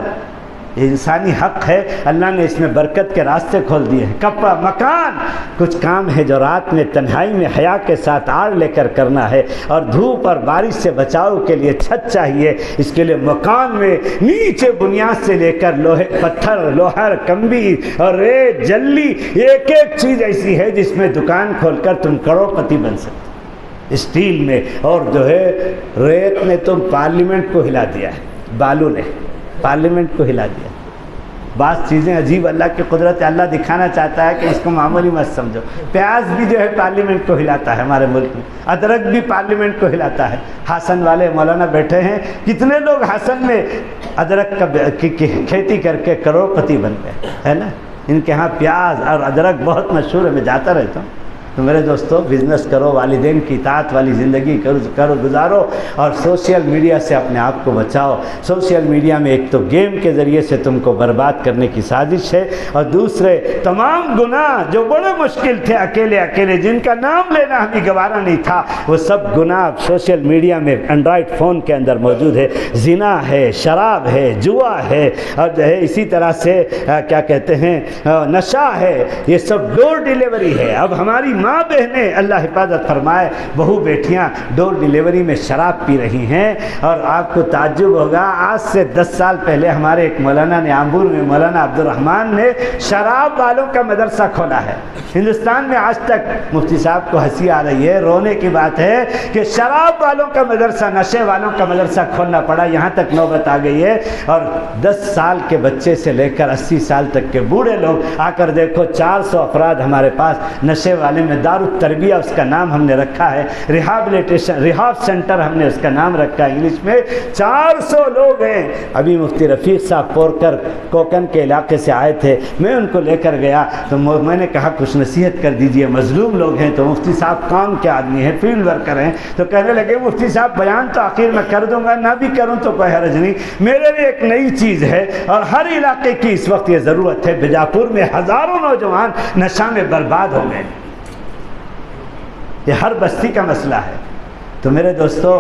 انسانی حق ہے، اللہ نے اس میں برکت کے راستے کھول دیے ہیں۔ کپڑا، مکان، کچھ کام ہے جو رات میں تنہائی میں حیا کے ساتھ آڑ لے کر کرنا ہے، اور دھوپ اور بارش سے بچاؤ کے لیے چھت چاہیے۔ اس کے لیے مکان میں نیچے بنیاد سے لے کر لوہے، پتھر، لوہر، کمبی اور ریت، جلی، ایک ایک چیز ایسی ہے جس میں دکان کھول کر تم کروڑپتی بن سکتے۔ اسٹیل میں، اور جو ہے ریت نے تم پارلیمنٹ کو ہلا دیا ہے، بالو نے پارلیمنٹ کو ہلا دیا۔ بعض چیزیں عجیب اللہ کی قدرت، اللہ دکھانا چاہتا ہے کہ اس کو معمولی مت سمجھو۔ پیاز بھی جو ہے پارلیمنٹ کو ہلاتا ہے ہمارے ملک میں، ادرک بھی پارلیمنٹ کو ہلاتا ہے۔ ہاسن والے مولانا بیٹھے ہیں، کتنے لوگ ہاسن میں ادرک کی کھیتی کر کے کروڑپتی بن گئے، ہے نا۔ ان کے ہاں پیاز اور ادرک بہت مشہور ہے، میں جاتا رہتا ہوں۔ تو میرے دوستو، بزنس کرو، والدین کی اطاعت والی زندگی کرو گزارو، اور سوشل میڈیا سے اپنے آپ کو بچاؤ۔ سوشل میڈیا میں ایک تو گیم کے ذریعے سے تم کو برباد کرنے کی سازش ہے، اور دوسرے تمام گناہ جو بڑے مشکل تھے، اکیلے جن کا نام لینا ہمیں گوارا نہیں تھا، وہ سب گناہ سوشل میڈیا میں اینڈرائڈ فون کے اندر موجود ہے۔ زنا ہے، شراب ہے، جوا ہے، اور جو ہے اسی طرح سے کیا کہتے ہیں، نشہ ہے، یہ سب ڈور ڈیلیوری ہے۔ اب ہماری ماں بہنیں، اللہ حفاظت فرمائے، بہو بیٹیاں ڈور ڈیلیوری میں شراب پی رہی ہیں۔ اور آپ کو تعجب ہوگا، آج سے 10 سال پہلے ہمارے ایک مولانا نے آمبور میں، مولانا عبد الرحمن نے شراب والوں کا مدرسہ کھولا ہے۔ ہندوستان میں آج تک مفتی صاحب کو ہنسی آ رہی ہے، رونے کی بات ہے کہ شراب والوں کا مدرسہ، نشے والوں کا مدرسہ کھولنا پڑا، یہاں تک نوبت آ گئی ہے۔ اور 10 سال کے بچے سے لے کر 80 سال تک کے بوڑھے لوگ آ کر دیکھو، 400 افراد ہمارے پاس نشے والے میں، دار التربیہ اس کا نام ہم نے رکھا ہے، ریہاب سینٹر ہم نے اس کا نام رکھا ہے انگلش میں، 400 لوگ ہیں۔ ابھی مفتی رفیق صاحب پورکر کوکن کے علاقے سے آئے تھے، میں ان کو لے کر گیا تو میں نے کہا کچھ نصیحت کر دیجئے، مظلوم لوگ ہیں۔ تو مفتی صاحب کام کے آدمی ہیں، فیلڈ ورکر ہیں، تو کہنے لگے مفتی صاحب بیان تو آخر میں کر دوں گا، نہ بھی کروں تو کوئی حرج نہیں، میرے لیے ایک نئی چیز ہے اور ہر علاقے کی اس وقت یہ ضرورت ہے۔ بیجاپور میں ہزاروں نوجوان نشہ میں برباد ہو گئے، یہ ہر بستی کا مسئلہ ہے۔ تو میرے دوستو،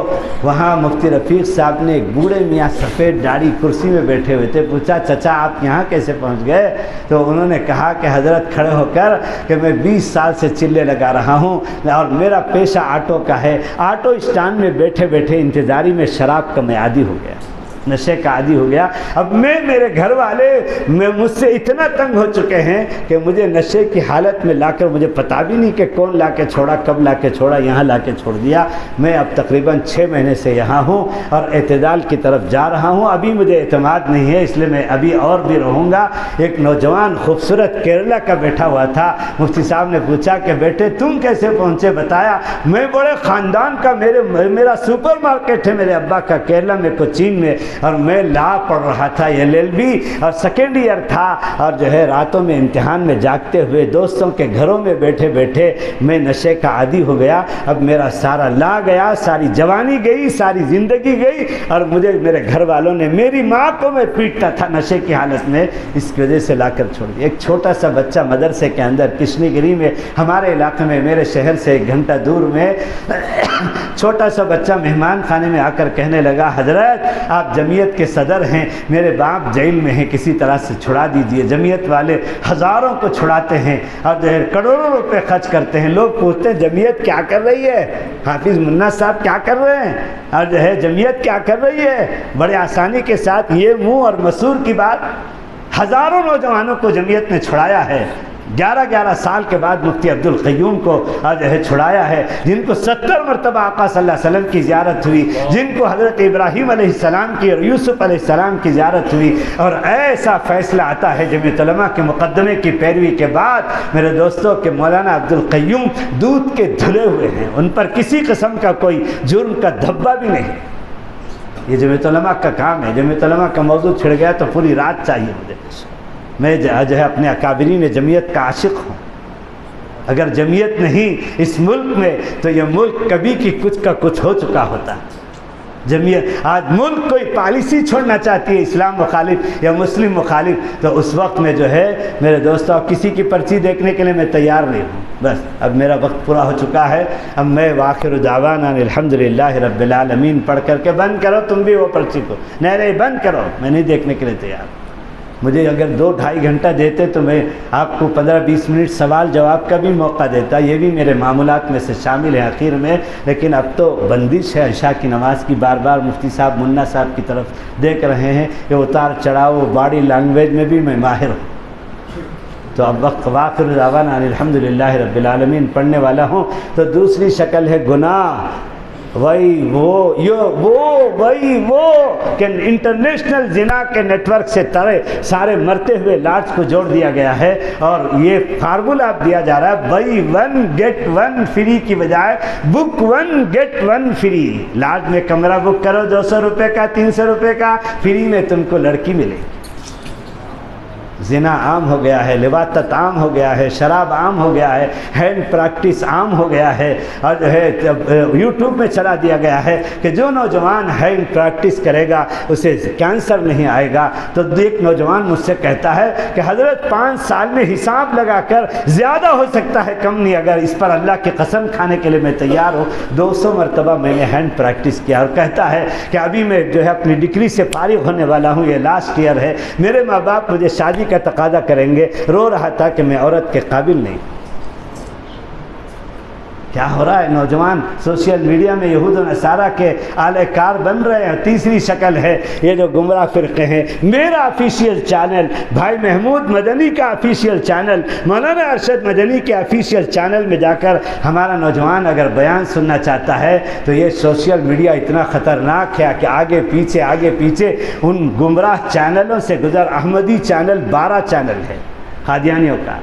وہاں مفتی رفیق صاحب نے ایک بوڑھے میاں سفید داڑھی کرسی میں بیٹھے ہوئے تھے، پوچھا چچا آپ یہاں کیسے پہنچ گئے؟ تو انہوں نے کہا کہ حضرت کھڑے ہو کر کہ میں 20 سال سے چلے لگا رہا ہوں اور میرا پیشہ آٹو کا ہے، آٹو اسٹینڈ میں بیٹھے بیٹھے انتظاری میں شراب کا میں عادی ہو گیا، نشے کا عادی ہو گیا۔ اب میرے گھر والے مجھ سے اتنا تنگ ہو چکے ہیں کہ مجھے نشے کی حالت میں لا کر، مجھے پتہ بھی نہیں کہ کون لا کے چھوڑا، کب لا کے چھوڑا، یہاں لا کے چھوڑ دیا۔ میں اب تقریباً 6 مہینے سے یہاں ہوں اور اعتدال کی طرف جا رہا ہوں۔ ابھی مجھے اعتماد نہیں ہے، اس لیے میں ابھی اور بھی رہوں گا۔ ایک نوجوان خوبصورت کیرلا کا بیٹھا ہوا تھا، مفتی صاحب نے پوچھا کہ بیٹے تم کیسے پہنچے؟ بتایا میں بڑے خاندان کا، میرا سپر مارکیٹ ہے میرے ابا کا کیرلا میں، کوچین میں، اور میں لا پڑھ رہا تھا، LLB اور سیکنڈ ایئر تھا، اور جو ہے راتوں میں امتحان میں جاگتے ہوئے دوستوں کے گھروں میں بیٹھے بیٹھے میں نشے کا عادی ہو گیا۔ اب میرا سارا لا گیا، ساری جوانی گئی، ساری زندگی گئی، اور مجھے میرے گھر والوں نے، میری ماں کو میں پیٹتا تھا نشے کی حالت میں، اس کی وجہ سے لا کر چھوڑ دیا۔ ایک چھوٹا سا بچہ مدرسے کے اندر کرشنی گری میں، ہمارے علاقے میں، میرے شہر سے 1 گھنٹہ دور میں، چھوٹا سا بچہ مہمان خانے میں آ کر کہنے لگا حضرت آپ جمعیت کے صدر ہیں، میرے باپ جیل میں ہیں، کسی طرح سے چھڑا دیجئے۔ جمعیت والے ہزاروں کو چھڑاتے ہیں اور جو ہے کروڑوں روپے خرچ کرتے ہیں۔ لوگ پوچھتے ہیں جمعیت کیا کر رہی ہے، حافظ منا صاحب کیا کر رہے ہیں، اور جو ہے جمعیت کیا کر رہی ہے؟ بڑے آسانی کے ساتھ یہ منہ اور مسور کی بات، ہزاروں نوجوانوں کو جمعیت نے چھڑایا ہے۔ 11 سال کے بعد مفتی عبد القیوم کو جو ہے چھڑایا ہے، جن کو 70 مرتبہ آقا صلی اللہ علیہ وسلم کی زیارت ہوئی، جن کو حضرت ابراہیم علیہ السلام کی اور یوسف علیہ السلام کی زیارت ہوئی، اور ایسا فیصلہ آتا ہے جمعیت علماء کے مقدمے کی پیروی کے بعد میرے دوستوں کہ مولانا عبد القیوم دودھ کے دھلے ہوئے ہیں، ان پر کسی قسم کا کوئی جرم کا دھبا بھی نہیں۔ یہ جمعیت علماء کا کام ہے. جمعیت علماء کا موضوع چھڑ گیا تو پوری رات چاہیے مجھے. میں جو ہے اپنے اکابرین جمعیت کا عاشق ہوں. اگر جمعیت نہیں اس ملک میں تو یہ ملک کبھی کی کچھ کا کچھ ہو چکا ہوتا. جمعیت آج ملک کوئی پالیسی چھوڑنا چاہتی ہے اسلام مخالف یا مسلم مخالف، تو اس وقت میں جو ہے میرے دوستوں اب کسی کی پرچی دیکھنے کے لیے میں تیار نہیں ہوں. بس اب میرا وقت پورا ہو چکا ہے. اب میں وآخر دعوانا الحمدللہ رب العالمین پڑھ کر کے بند کرو تم بھی وہ پرچی کو. نہیں بند کرو، میں نہیں دیکھنے کے لیے تیار. مجھے اگر 2-2.5 گھنٹہ دیتے تو میں آپ کو 15-20 منٹ سوال جواب کا بھی موقع دیتا. یہ بھی میرے معمولات میں سے شامل ہے اخیر میں. لیکن اب تو بندش ہے عشاء کی نماز کی. بار بار مفتی صاحب منا صاحب کی طرف دیکھ رہے ہیں کہ اتار چڑھاؤ باڈی لینگویج میں بھی میں ماہر ہوں. تو اب وقت وآخر دعوانا الحمدللہ رب العالمین پڑھنے والا ہوں. تو دوسری شکل ہے گناہ. وہی وہ کہ انٹرنیشنل زنا کے نیٹ ورک سے سارے مرتے ہوئے لاٹس کو جوڑ دیا گیا ہے. اور یہ فارمولہ اب دیا جا رہا ہے بائی 1 get 1 فری کی بجائے بک 1 get 1 فری. لاٹ میں کمرہ بک کرو 200 روپے کا 300 روپے کا، فری میں تم کو لڑکی ملے. زنا عام ہو گیا ہے، لواطت عام ہو گیا ہے، شراب عام ہو گیا ہے، ہینڈ پریکٹس عام ہو گیا ہے. اور جو ہے یوٹیوب میں چلا دیا گیا ہے کہ جو نوجوان ہینڈ پریکٹس کرے گا اسے کینسر نہیں آئے گا. تو ایک نوجوان مجھ سے کہتا ہے کہ حضرت 5 سال میں حساب لگا کر زیادہ ہو سکتا ہے کم نہیں، اگر اس پر اللہ کی قسم کھانے کے لیے میں تیار ہوں. 200 مرتبہ میں نے ہینڈ پریکٹس کیا. اور کہتا ہے کہ ابھی میں جو ہے اپنی ڈگری سے فارغ ہونے والا ہوں، یہ لاسٹ ایئر ہے. میرے ماں باپ مجھے شادی کا تقاضا کریں گے. رو رہا تھا کہ میں عورت کے قابل نہیں. کیا ہو رہا ہے؟ نوجوان سوشل میڈیا میں یہود و نصارہ کے اعلی کار بن رہے ہیں. تیسری شکل ہے یہ جو گمراہ فرقے ہیں. میرا آفیشیل چینل، بھائی محمود مدنی کا آفیشیل چینل، مولانا ارشد مدنی کے آفیشیل چینل میں جا کر ہمارا نوجوان اگر بیان سننا چاہتا ہے تو یہ سوشل میڈیا اتنا خطرناک ہے کہ آگے پیچھے ان گمراہ چینلوں سے گزر. احمدی چینل 12 چینل ہے قادیانیوں کا،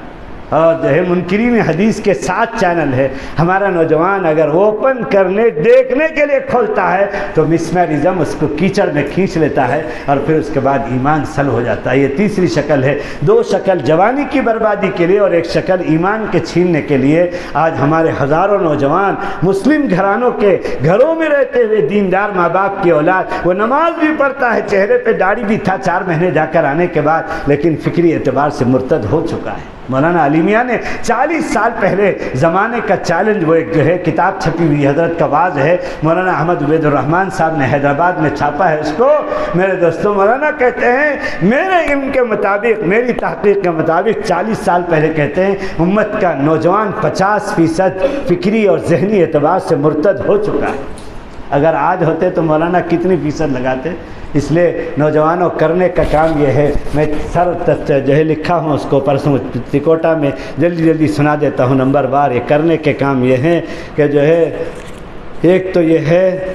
اور جو ہے منکرین حدیث کے 7 چینل ہے. ہمارا نوجوان اگر اوپن کرنے دیکھنے کے لیے کھولتا ہے تو مسمرزم اس کو کیچڑ میں کھینچ لیتا ہے اور پھر اس کے بعد ایمان سلب ہو جاتا ہے. یہ تیسری شکل ہے. 2 شکل جوانی کی بربادی کے لیے اور 1 شکل ایمان کے چھیننے کے لیے. آج ہمارے ہزاروں نوجوان مسلم گھرانوں کے گھروں میں رہتے ہوئے دیندار ماں باپ کی اولاد، وہ نماز بھی پڑھتا ہے، چہرے پہ داڑھی بھی تھا 4 مہینے جا کر آنے کے بعد، لیکن فکری اعتبار سے مرتد ہو چکا ہے. مولانا علی میاں نے 40 سال پہلے زمانے کا چیلنج، وہ ایک جو ہے کتاب چھپی ہوئی حضرت کا واز ہے، مولانا احمد عبید الرحمن صاحب نے حیدرآباد میں چھاپا ہے اس کو. میرے دوستوں، مولانا کہتے ہیں میرے علم کے مطابق، میری تحقیق کے مطابق 40 سال پہلے کہتے ہیں امت کا نوجوان 50% فکری اور ذہنی اعتبار سے مرتد ہو چکا ہے. اگر آج ہوتے تو مولانا کتنی فیصد لگاتے؟ اس لیے نوجوانوں کرنے کا کام یہ ہے. میں جو ہے لکھا ہوں اس کو پرسوں تکوٹا میں، جلدی سنا دیتا ہوں نمبر وار. یہ کرنے کے کام یہ ہیں کہ جو ہے ایک تو یہ ہے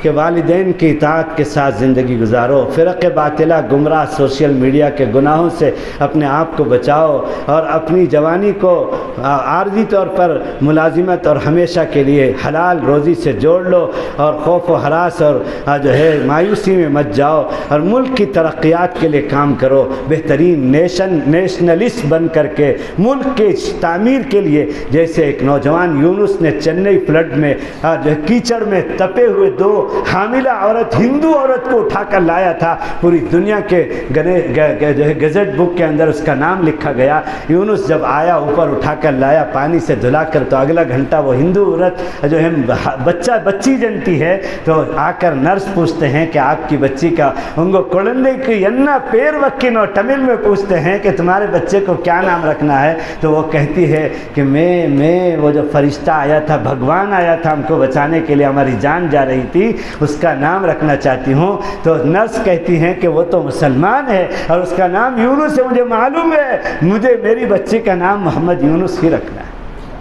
کہ والدین کی اطاعت کے ساتھ زندگی گزارو. فرق باطلہ گمراہ سوشل میڈیا کے گناہوں سے اپنے آپ کو بچاؤ اور اپنی جوانی کو عارضی طور پر ملازمت اور ہمیشہ کے لیے حلال روزی سے جوڑ لو اور خوف و ہراس اور جو ہے مایوسی میں مت جاؤ اور ملک کی ترقیات کے لیے کام کرو. بہترین نیشنلسٹ بن کر کے ملک کے تعمیر کے لیے، جیسے ایک نوجوان یونس نے چنئی فلڈ میں جو کیچڑ میں تپے ہوئے 2 حاملہ عورت، ہندو عورت کو اٹھا کر لایا تھا. پوری دنیا کے جو ہے گزٹ بک کے اندر اس کا نام لکھا گیا. یونس جب آیا اوپر اٹھا کر لایا پانی سے دھلا کر، تو اگلا گھنٹہ وہ ہندو عورت جو ہے بچی جنتی ہے، تو آ کر نرس پوچھتے ہیں کہ آپ کی بچی کا انگو کڑندے کی ینا پیر وکینو، تمل میں پوچھتے ہیں کہ تمہارے بچے کو کیا نام رکھنا ہے. تو وہ کہتی ہے کہ میں وہ جو فرشتہ آیا تھا، بھگوان آیا تھا ہم کو بچانے کے لیے، ہماری جان جا رہی تھی، اس کا نام رکھنا چاہتی ہوں. تو نرس کہتی ہیں کہ وہ تو مسلمان ہے اور اس کا نام یونس ہے، مجھے معلوم ہے، مجھے میری بچی کا نام محمد یونس ہی رکھنا ہے.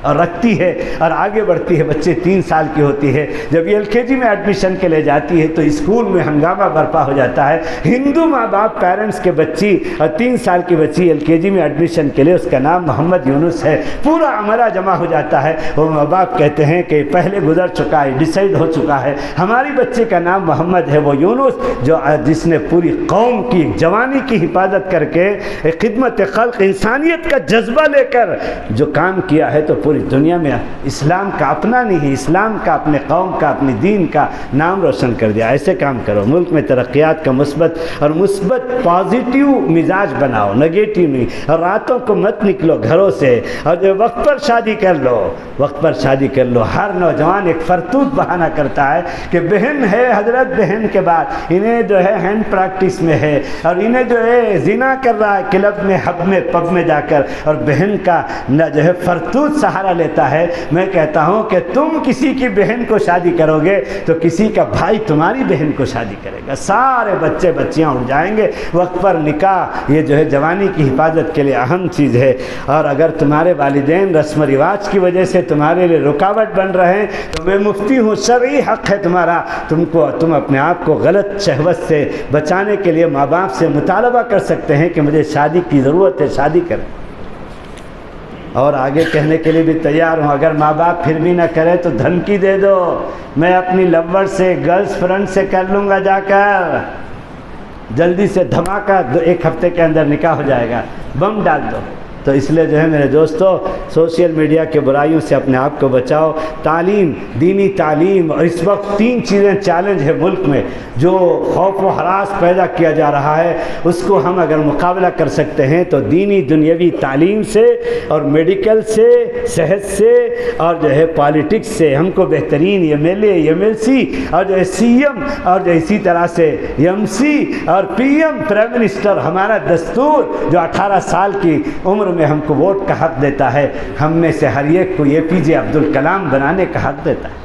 اور رکھتی ہے اور آگے بڑھتی ہے. بچے 3 سال کی ہوتی ہے, جب یہ LKG میں ایڈمیشن کے لیے جاتی ہے تو اسکول میں ہنگامہ برپا ہو جاتا ہے. ہندو ماں باپ پیرنٹس کے بچی اور 3 سال کی بچی LKG میں ایڈمیشن کے لیے, اس کا نام محمد یونس ہے. پورا عملہ جمع ہو جاتا ہے. وہ ماں باپ کہتے ہیں کہ پہلے گزر چکا ہے, ڈیسائیڈ ہو چکا ہے, ہماری بچے کا نام محمد ہے. وہ یونس جس نے پوری قوم کی جوانی کی حفاظت کر کے خدمت خلق, انسانیت کا جذبہ لے کر جو کام کیا ہے, تو پوری دنیا میں اسلام کا اپنا نہیں, اسلام کا, اپنے قوم کا, اپنے دین کا نام روشن کر دیا. ایسے کام کرو, ملک میں ترقیات کا مثبت پازیٹیو مزاج بناؤ, نگیٹیو نہیں. اور راتوں کو مت نکلو گھروں سے, اور جو وقت پر شادی کر لو, وقت پر شادی کر لو. ہر نوجوان ایک فرتوت بہانہ کرتا ہے کہ بہن ہے, حضرت بہن کے بعد انہیں جو ہے ہینڈ پریکٹس میں ہے, اور انہیں جو ہے زنا کر رہا ہے کلب میں, ہب میں, پب میں جا کر, اور بہن کا جو ہے فرتوت سہارا لیتا ہے. میں کہتا ہوں کہ تم کسی کی بہن کو شادی کرو گے تو کسی کا بھائی تمہاری بہن کو شادی کرے گا, سارے بچے بچیاں اٹھ جائیں گے. وقت پر نکاح یہ جو ہے جوانی کی حفاظت کے لیے اہم چیز ہے. اور اگر تمہارے والدین رسم و رواج کی وجہ سے تمہارے لیے رکاوٹ بن رہے ہیں تو میں مفتی ہوں, شرعی حق ہے تمہارا, تم اپنے آپ کو غلط شہوت سے بچانے کے لیے ماں باپ سے مطالبہ کر سکتے ہیں کہ مجھے شادی کی ضرورت ہے, شادی کریں. اور آگے کہنے کے لیے بھی تیار ہوں, اگر ماں باپ پھر بھی نہ کرے تو دھمکی دے دو, میں اپنی لور سے, گرلس فرینڈ سے کر لوں گا جا کر, جلدی سے دھماکہ 1 ہفتے کے اندر نکاح ہو جائے گا, بم ڈال دو. تو اس لیے جو ہے میرے دوستو, سوشل میڈیا کے برائیوں سے اپنے آپ کو بچاؤ. تعلیم, دینی تعلیم, اور اس وقت 3 چیزیں چیلنج ہے ملک میں, جو خوف و ہراس پیدا کیا جا رہا ہے, اس کو ہم اگر مقابلہ کر سکتے ہیں تو دینی دنیاوی تعلیم سے, اور میڈیکل سے, صحت سے, اور جو ہے پالیٹکس سے ہم کو بہترین MLA, MLC, اور جو ہے CM, اور جو اسی طرح سے MC اور PM, پرائم منسٹر, ہمارا دستور جو 18 سال کی عمر میں ہم کو ووٹ کا حق دیتا ہے, ہم میں سے ہر ایک کو APJ عبد الکلام بنانے کا حق دیتا ہے.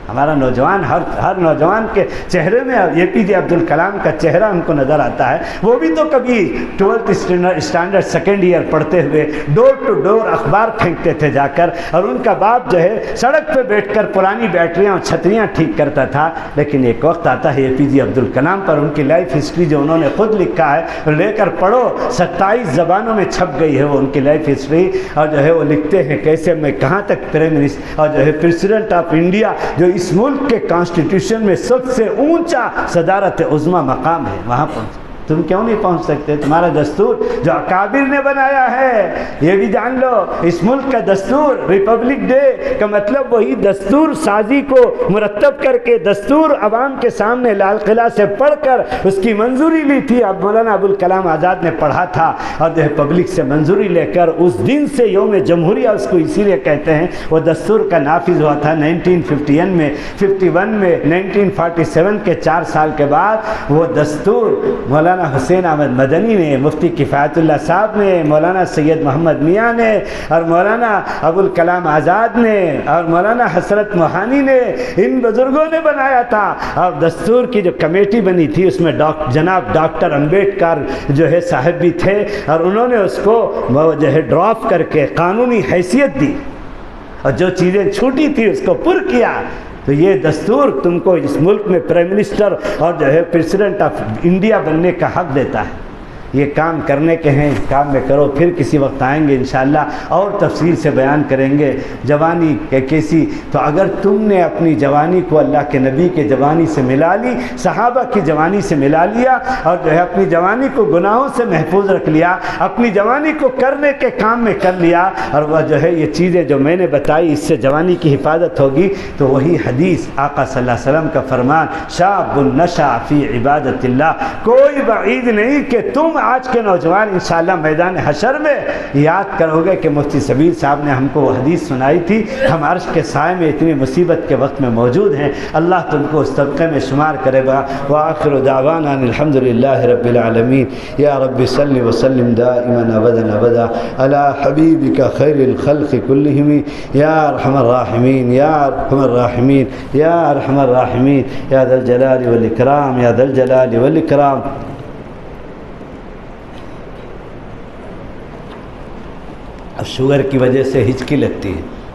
ہمارا نوجوان, ہر نوجوان کے چہرے میں APJ عبد الکلام کا چہرہ ہم کو نظر آتا ہے. وہ بھی تو کبھی 12th اسٹینڈرڈ 2nd ایئر پڑھتے ہوئے ڈور ٹو ڈور اخبار پھینکتے تھے جا کر, اور ان کا باپ جو ہے سڑک پہ بیٹھ کر پرانی بیٹریاں اور چھتریاں ٹھیک کرتا تھا. لیکن ایک وقت آتا ہے APJ عبد الکلام پر, ان کی لائف ہسٹری جو انہوں نے خود لکھا ہے لے کر پڑھو, 27 زبانوں میں چھپ گئی ہے وہ ان کی لائف ہسٹری. اور جو ہے وہ لکھتے ہیں کیسے میں کہاں تک پرائم منسٹر اور جو ہے پریزیڈنٹ آف انڈیا, جو اس ملک کے کانسٹیٹیوشن میں سب سے اونچا صدارت عظمیٰ مقام ہے, وہاں پہنچ. تم کیوں نہیں پہنچ سکتے؟ تمہارا دستور جو اکابر نے بنایا ہے, یہ بھی جان لو, اس ملک کا دستور, ریپبلک ڈے کا مطلب وہی دستور سازی کو مرتب کر کے دستور عوام کے سامنے لال قلعہ سے پڑھ کر اس کی منظوری لی تھی. اب مولانا ابوالکلام آزاد نے پڑھا تھا, اور جو ہے پبلک سے منظوری لے کر اس دن سے یوم جمہوریہ اس کو اسی لیے کہتے ہیں, وہ دستور کا نافذ ہوا تھا 1951 میں, 51 میں, 1947 کے 4 سال کے بعد وہ دستور مولانا حسین احمد مدنی نے, مفتی کفایت اللہ صاحب نے, مولانا سید محمد میاں نے, اور مولانا ابوالکلام آزاد نے, اور مولانا حسرت موہانی نے, ان بزرگوں نے بنایا تھا. اور دستور کی جو کمیٹی بنی تھی اس میں جناب ڈاکٹر امبیڈکر جو ہے صاحب بھی تھے, اور انہوں نے اس کو جو ہے ڈرافٹ کر کے قانونی حیثیت دی, اور جو چیزیں چھوٹی تھی اس کو پر کیا. تو یہ دستور تم کو اس ملک میں پرائم منسٹر اور جو ہے پریزیڈنٹ آف انڈیا بننے کا حق دیتا ہے. یہ کام کرنے کے ہیں, کام میں کرو. پھر کسی وقت آئیں گے انشاءاللہ اور تفصیل سے بیان کریں گے جوانی کیسی. تو اگر تم نے اپنی جوانی کو اللہ کے نبی کے جوانی سے ملا لی, صحابہ کی جوانی سے ملا لیا, اور جو ہے اپنی جوانی کو گناہوں سے محفوظ رکھ لیا, اپنی جوانی کو کرنے کے کام میں کر لیا, اور وہ جو ہے یہ چیزیں جو میں نے بتائی اس سے جوانی کی حفاظت ہوگی. تو وہی حدیث آقا صلی اللہ علیہ وسلم کا فرمان, شاب نشأ فی عبادت اللہ. کوئی بعید نہیں کہ تم آج کے نوجوان انشاءاللہ میدان حشر میں یاد کرو گے کہ مفتی سبیل صاحب نے ہم کو وہ حدیث سنائی تھی, ہم عرش کے سائے میں اتنی مصیبت کے وقت میں موجود ہیں. اللہ تم کو اس طبقے میں شمار کرے گا. وآخر دعوانا الحمد للہ رب العالمین. یا رب صلی وسلم دائما ابدا ابدا علی حبیبک خیر الخلق کلہم یا ارحم الراحمین یا ارحم الراحمین یا ارحم الراحمین یا ذا الجلال والاکرام یا ذا الجلال والاکرام. اب شوگر کی وجہ سے ہچکی لگتی ہے,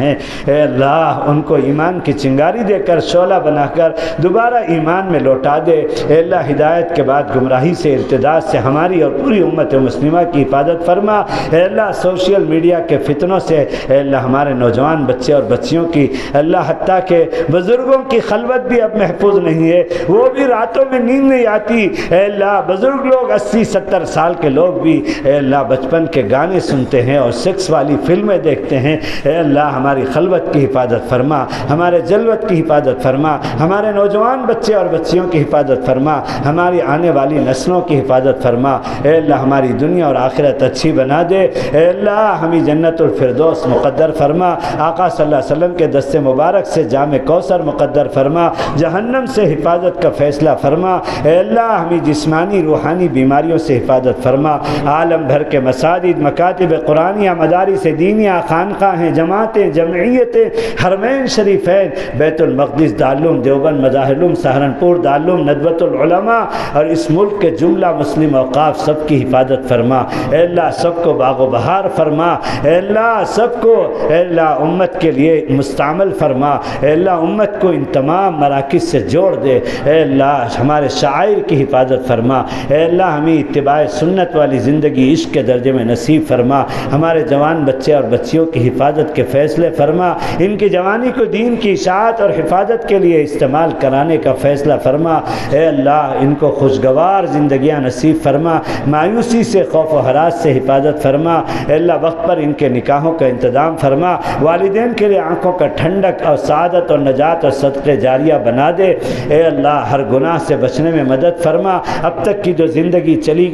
ہیں، اے اللہ ان کو ایمان کی چنگاری دے کر شعلہ بنا کر دوبارہ ایمان میں لوٹا دے۔ اے اللہ ہدایت کے بعد گمراہی سے، ارتداد سے ہماری اور پوری امت مسلمہ کی حفاظت فرما۔ اے اللہ سوشل میڈیا کے فتنوں سے اے اللہ ہمارے نوجوان بچے اور بچیوں کی، اللہ حتیٰ کہ بزرگوں کی خلوت بھی اب محفوظ نہیں ہے، وہ بھی راتوں میں نیند نہیں آتی۔ اے اللہ بزرگ لوگ 80-70 سال کے لوگ بھی اے اللہ بچپن کے گانے سنتے ہیں اور سیکس والی فلمیں دیکھتے ہیں۔ اے اللہ ہماری خلوت کی حفاظت فرما، ہمارے جلوت کی حفاظت فرما، ہمارے نوجوان بچے اور بچیوں کی حفاظت فرما، ہماری آنے والی نسلوں کی حفاظت فرما۔ اے اللہ ہماری دنیا اور آخرت اچھی بنا دے۔ اے اللہ ہمیں جنت الفردوس مقدر فرما، آقا صلی اللہ علیہ وسلم کے دست مبارک سے جام کوثر مقدر فرما، جہنم سے حفاظت کا فیصلہ فرما۔ اے اللہ ہمیں جسمانی روحانی بیماریوں سے حفاظت فرما۔ عالم بھر کے مساجد، مکاتب قرآنیہ، مدارس دینیہ، خانقاہیں، جماعتیں، جمعیتیں، حرمین شریفین، بیت المقدس، دارالعلوم دیوبند، مظاہر سہارنپور، دارالعلوم ندوۃ العلماء اور اس ملک کے جملہ مسلم اوقاف سب کی حفاظت فرما۔ اے اللہ سب کو باغ و بہار فرما۔ اے اللہ سب کو اے اللہ امت کے لیے مستعمل فرما۔ اے اللہ امت کو ان تمام مراکز سے جوڑ دے۔ اے اللہ ہمارے شاعر کی حفاظت فرما۔ اے اللہ ہمیں اتباع سنت والی زندگی عشق کے درجے میں نصیب فرما۔ ہمارے جوان بچے اور بچیوں کی حفاظت کے فیصلے فرما، ان کی جوانی کو دین کی اشاعت اور حفاظت کے لیے استعمال کرانے کا فیصلہ فرما۔ اے اللہ ان کو خوشگوار زندگیاں نصیب فرما، مایوسی سے، خوف و ہراس سے حفاظت فرما۔ اے اللہ وقت پر ان کے نکاحوں کا انتظام فرما، والدین کے لیے آنکھوں کا ٹھنڈک اور سعادت اور نجات اور صدقے جاریہ بنا دے۔ اے اللہ ہر گناہ سے بچنے میں مدد فرما، اب تک کی جو زندگی چلی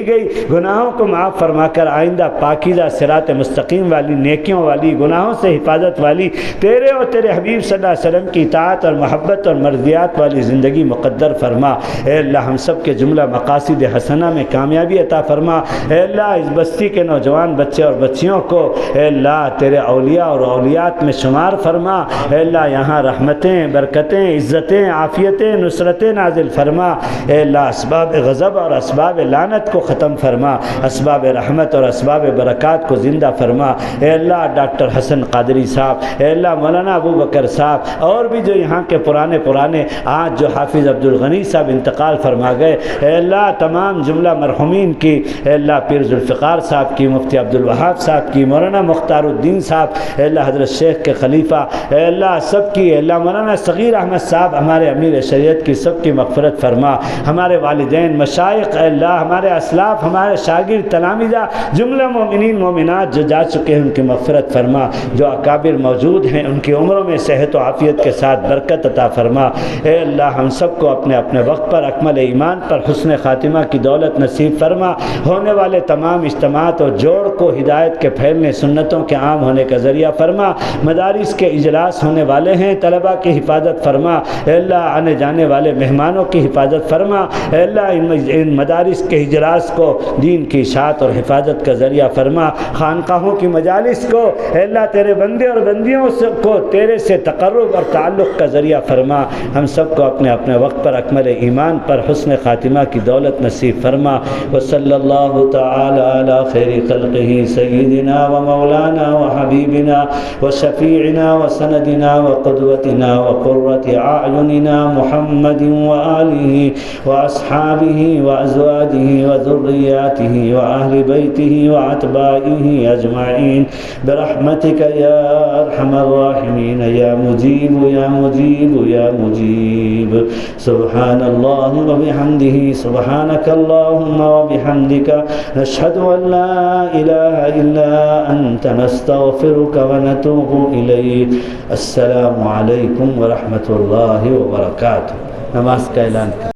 گئی گناہوں کو معاف فرما کر آئندہ پاکیزہ صراط مستقیم والی، نیکیوں والی، گناہوں سے حفاظت والی، تیرے اور تیرے حبیب صلی اللہ علیہ وسلم کی اطاعت اور محبت اور مرضیات والی زندگی مقدر فرما۔ اے اللہ ہم سب کے جملہ مقاصد حسنہ میں کامیابی عطا فرما۔ اے اللہ اس بستی کے نوجوان بچے اور بچیوں کو اے اللہ تیرے اولیاء اور اولیات میں شمار فرما۔ اے اللہ یہاں رحمتیں، برکتیں، عزتیں، عافیتیں، نصرتیں نازل فرما۔ اے اللہ اسباب غضب اور اسباب لعنت کو ختم فرما، اسباب رحمت اور اسباب برکات کو زندہ فرما۔ اے اللہ ڈاکٹر حسن قادری صاحب، اے اللہ مولانا ابو بکر صاحب اور بھی جو یہاں کے پرانے آج جو حافظ عبدالغنی صاحب انتقال فرما گئے، اے اللہ تمام جملہ مرحومین کی، اے اللہ پیر ذوالفقار صاحب کی، مفتی عبدالوہاب صاحب کی، مولانا مختار الدین صاحب، اے اللہ حضرت شیخ کے خلیفہ، اے اللہ سب کی، اے اللہ مولانا صغیر احمد صاحب ہمارے امیر شریعت کی، سب کی مغفرت فرما۔ ہمارے والدین، مشائخ، اے اللہ ہمارے اسلاف، ہمارے شاگرد، تلامذہ، جملہ مومنین مومنات جو جا چکے ہیں ان کی مغفرت فرما، جو اکابر موجود ہیں ان کی عمروں میں صحت و عافیت کے ساتھ برکت عطا فرما۔ اے اللہ ہم سب کو اپنے اپنے وقت پر اکمل ایمان پر حسن خاتمہ کی دولت نصیب فرما۔ ہونے والے تمام اجتماعات اور جوڑ کو ہدایت کے پھیلنے، سنتوں کے عام ہونے کا ذریعہ فرما۔ مدارس کے اجلاس ہونے والے ہیں، طلباء کی حفاظت فرما۔ اے اللہ آنے جانے والے مہمانوں کی حفاظت فرما۔ اے اللہ ان مدارس کے اجلاس کو دین کی اشاعت اور حفاظت کا ذریعہ فرما۔ خانقاہوں کی مجالس کو اے اللہ تیرے بندے اور بندیوں کو تیرے سے تقرب اور تعلق کا ذریعہ فرما۔ ہم سب کو اپنے اپنے وقت پر اکمل ایمان پر حسن خاتمہ کی دولت نصیب فرما۔ وصلی اللہ تعالی علی خیر خلقہ سیدنا و مولانا و حبیبنا و شفیعنا و سندنا و قدوتنا و قرۃ اعیننا محمد و آلہ و اصحابہ و ازواجہ و ذریاتہ و اہل بیتہ و اتباعہ اجمعین برحمتک یا ارحم الراحمین یا مجیب یا مجیب یا مجیب۔ سبحان اللہ و بحمدہ، سبحانک اللہم و بحمدک، نشہد ان لا الہ الا انت، نستغفرک و نتوب الیک۔ السلام علیکم ورحمۃ اللہ وبرکاتہ۔ نماز کا اعلان